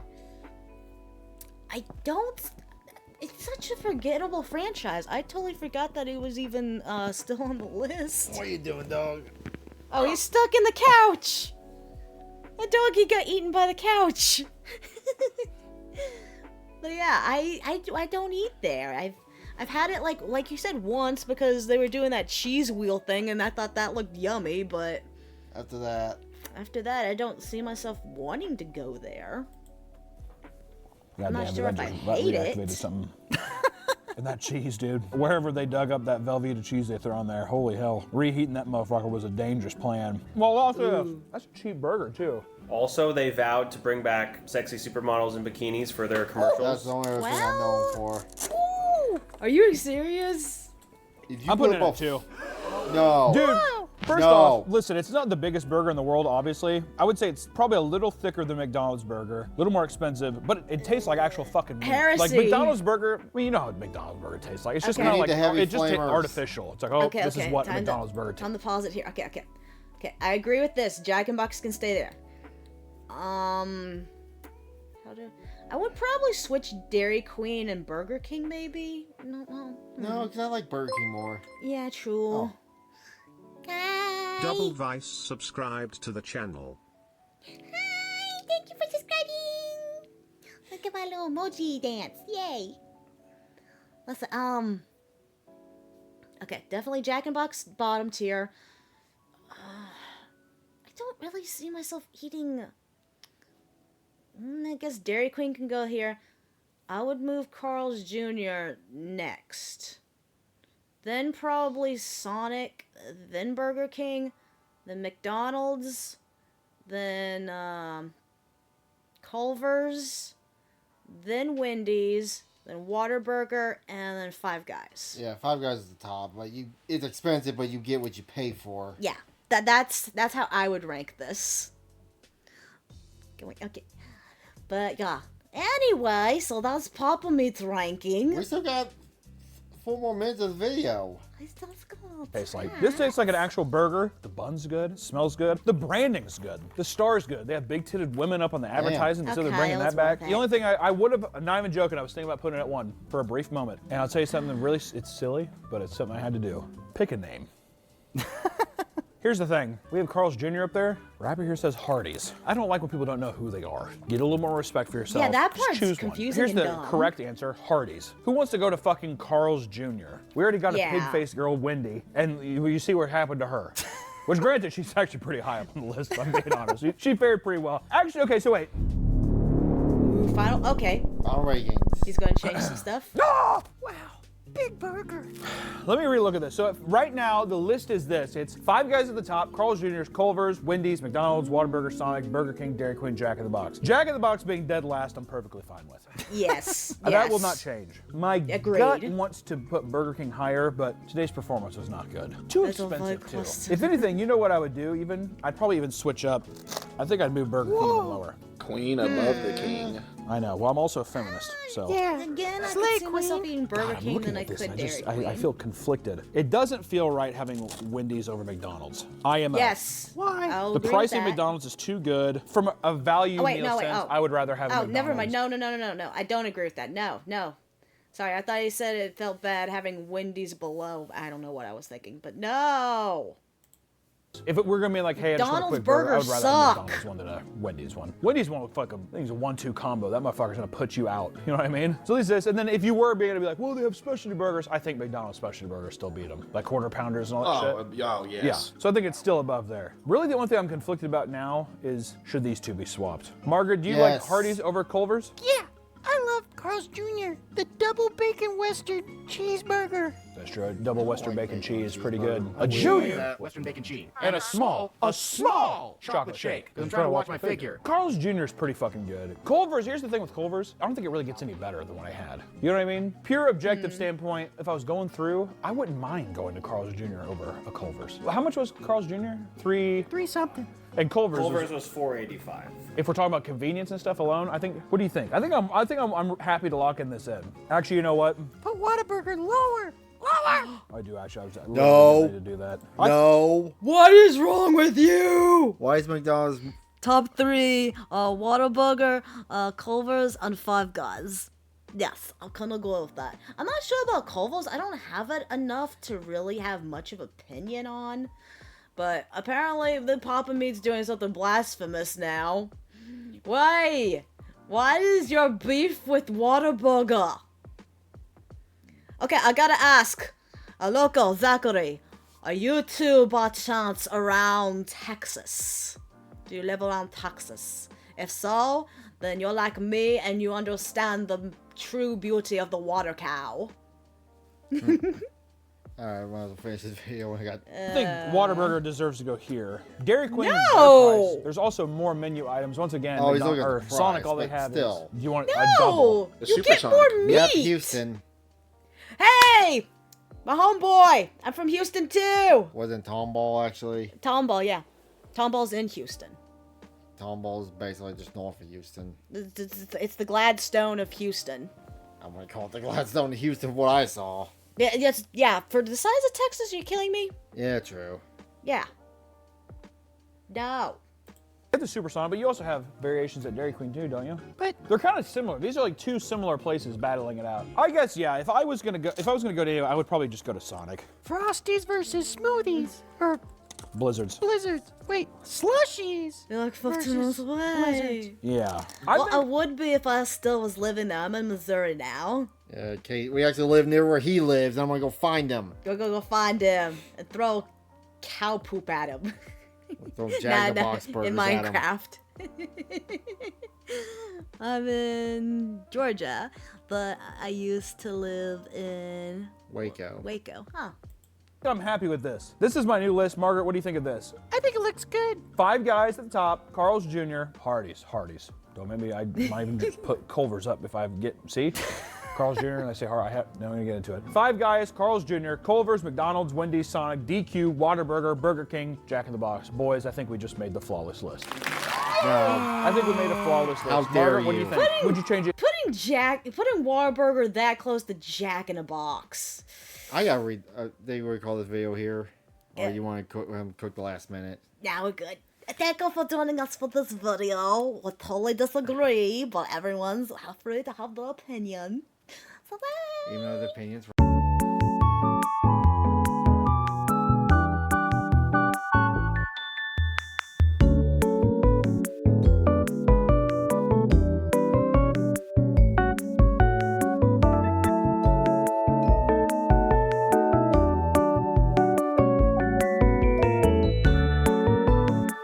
It's such a forgettable franchise. I totally forgot that it was even still on the list. What are you doing, dog? Oh, he's stuck in the couch. The doggy got eaten by the couch. But yeah, I don't eat there. I've had it like you said once because they were doing that cheese wheel thing and I thought that looked yummy, but After that, I don't see myself wanting to go there. God not damn, sure that if I just- that hate reactivated it. something. And that cheese, dude. Wherever they dug up that Velveeta cheese they threw on there, holy hell. Reheating that motherfucker was a dangerous plan. Well, also, that's a cheap burger, too. Also, they vowed to bring back sexy supermodels in bikinis for their commercials. that's the only other thing I'm known for. Are you serious? If you I'm putting it put at 2. No. Dude, first No. off, listen, it's not the biggest burger in the world, obviously. I would say it's probably a little thicker than McDonald's burger, a little more expensive, but it tastes like actual fucking meat. Heresy. Like McDonald's burger, well, you know how a McDonald's burger tastes like. It's just Okay. kind of You need the like, heavy it just tastes flavors. artificial. It's like, oh, this is what time McDonald's burger tastes Time to pause it here. Okay. I agree with this. Jack in Box can stay there. I would probably switch Dairy Queen and Burger King, maybe. No. No, because I like Burger King more. Yeah, true. Double Vice subscribed to the channel. Hi, thank you for subscribing. Look at my little emoji dance. Yay. Listen, okay, definitely Jack in Box bottom tier. I don't really see myself eating. I guess Dairy Queen can go here. I would move Carl's Jr. next. Then probably Sonic, then Burger King, then McDonald's, then Culver's, then Wendy's, then Whataburger, and then Five Guys. Yeah, Five Guys is the top. Like it's expensive, but you get what you pay for. Yeah, that's how I would rank this. Okay, but yeah. Anyway, so that's Papa Meat's ranking. We still got 4 more minutes of the video. This tastes like an actual burger. The bun's good. It smells good. The branding's good. The star's good. They have big-titted women up on the advertising, so they're Okay, bringing let's that back. work The only thing I would have, not even joking, I was thinking about putting it at 1 for a brief moment. And I'll tell you something really, it's silly, but it's something I had to do. Pick a name. Here's the thing. We have Carl's Jr. up there. Rapper here says Hardee's. I don't like when people don't know who they are. Get a little more respect for yourself. Yeah, that Just part's choose confusing one. Here's and the dumb. correct answer, Hardee's. Who wants to go to fucking Carl's Jr.? We already got a Yeah. pig-faced girl, Wendy, and you see what happened to her. Which granted, she's actually pretty high up on the list, if I'm being honest. She fared pretty well. Actually, okay, so wait. final. Okay, Final rankings. he's gonna change some stuff. Wow. Big burger. Let me relook at this. So right now, the list is this. It's Five Guys at the top, Carl's Jr.'s, Culver's, Wendy's, McDonald's, Whataburger, Sonic, Burger King, Dairy Queen, Jack in the Box. Jack in the Box being dead last, I'm perfectly fine with. Yes. That will not change. My Agreed. gut wants to put Burger King higher, but today's performance was not good. Too Little expensive, too. cost. If anything, you know what I would do even? I'd probably even switch up. I think I'd move Burger King even lower. Queen above the king. I know. Well, I'm also a feminist, so. Yeah. Again, I Slay could see myself Queen. eating Burger God, I'm King looking than I at this, could and Dairy I Queen. feel conflicted. It doesn't feel right having Wendy's over McDonald's. IMO. Yes. Why? I'll The agree pricing with at that. McDonald's is too good. From a value Oh, wait, meal no, wait, sense, oh. I would rather have Oh, McDonald's. never mind. No. I don't agree with that. No. Sorry, I thought you said it felt bad having Wendy's below. I don't know what I was thinking, but no. If it were gonna be like, hey, I just want a McDonald's quick burger, I would burgers rather have suck. McDonald's one than a Wendy's one. Wendy's one would fuck I think it's a 1-2 combo. That motherfucker's gonna put you out. You know what I mean? So at least this, and then if you were being able to be like, well, they have specialty burgers, I think McDonald's specialty burgers still beat them. Like quarter pounders and all that shit. Oh, yes. Yeah, so I think it's still above there. Really, the only thing I'm conflicted about now is should these two be swapped? Margaret, do you like Yes. Hardee's over Culver's? Yeah. I love Carl's Jr. The double bacon Western cheeseburger. That's true. A double Western bacon cheese, pretty good. A Junior junior Western bacon cheese. and a small chocolate shake. 'Cause I'm trying to watch my figure. Carl's Jr. is pretty fucking good. Culver's, here's the thing with Culver's, I don't think it really gets any better than what I had. You know what I mean? Pure objective standpoint, if I was going through, I wouldn't mind going to Carl's Jr. over a Culver's. How much was Carl's Jr.? $3 something. and Culver's. Culver's was $4.85. If we're talking about convenience and stuff alone, I think. What do you think? I think I'm happy to lock in this in. Actually, you know what? Put Whataburger lower. Lower. I do actually. I was No. ready to do that. No. What is wrong with you? Why is McDonald's? Top 3, Whataburger, Culver's, and Five Guys. Yes, I'm gonna go with that. I'm not sure about Culver's. I don't have it enough to really have much of opinion on. But apparently the Papa Meat's doing something blasphemous now. Why? What is your beef with Whataburger? Okay, I gotta ask. Loco, Zachary, are you two by chance around Texas? Do you live around Texas? If so, then you're like me and you understand the true beauty of the water cow. Alright, might as well finish this video when I got. I think Whataburger deserves to go here. Dairy Queen is No! better price. There's also more menu items. Once again, Oh, he's looking at or the Sonic, price, all they but have still. is. Do you want a double? No! The You get Supersonic. more meat! Yep, Houston. Hey! My homeboy! I'm from Houston too! Wasn't Tomball actually? Tomball, yeah. Tomball's in Houston. Tomball's basically just north of Houston. It's the Gladstone of Houston. I'm gonna call it the Gladstone of Houston. What I saw. Yeah, for the size of Texas, are you killing me? Yeah, true. Yeah. No. You have the Supersonic, but you also have variations at Dairy Queen too, don't you? But They're kind of similar. These are like two similar places battling it out. I guess yeah. If I was gonna go to anywhere, I would probably just go to Sonic. Frosties versus smoothies. Or Blizzards. blizzards. Wait, slushies. You're like 15 versus minutes away. blizzards. Yeah. Well, I would be if I still was living there. I'm in Missouri now. Kate, we actually live near where he lives. I'm gonna go find him. Go find him and throw cow poop at him. Throw Jack in the Nah, Box burgers in at him. Minecraft. I'm in Georgia, but I used to live in Waco. Waco. Huh. I'm happy with this. This is my new list. Margaret, what do you think of this? I think it looks good. Five Guys at the top, Carl's Jr., Hardee's. Don't maybe I might even just put Culver's up if I get, see? Carl's Jr. and I say, now I'm gonna get into it. Five Guys, Carl's Jr., Culver's, McDonald's, Wendy's, Sonic, DQ, Whataburger, Burger King, Jack in the Box. Boys, I think we just made the flawless list. I think we made a flawless list. How dare Margaret, what do you you. think? Would you change it? Putting Whataburger that close to Jack in a Box. I gotta read. They recall this video here, or you want to cook the last minute? Now we're good. Thank you for joining us for this video. We totally disagree, but everyone's free to have their opinion. So Even though the opinion's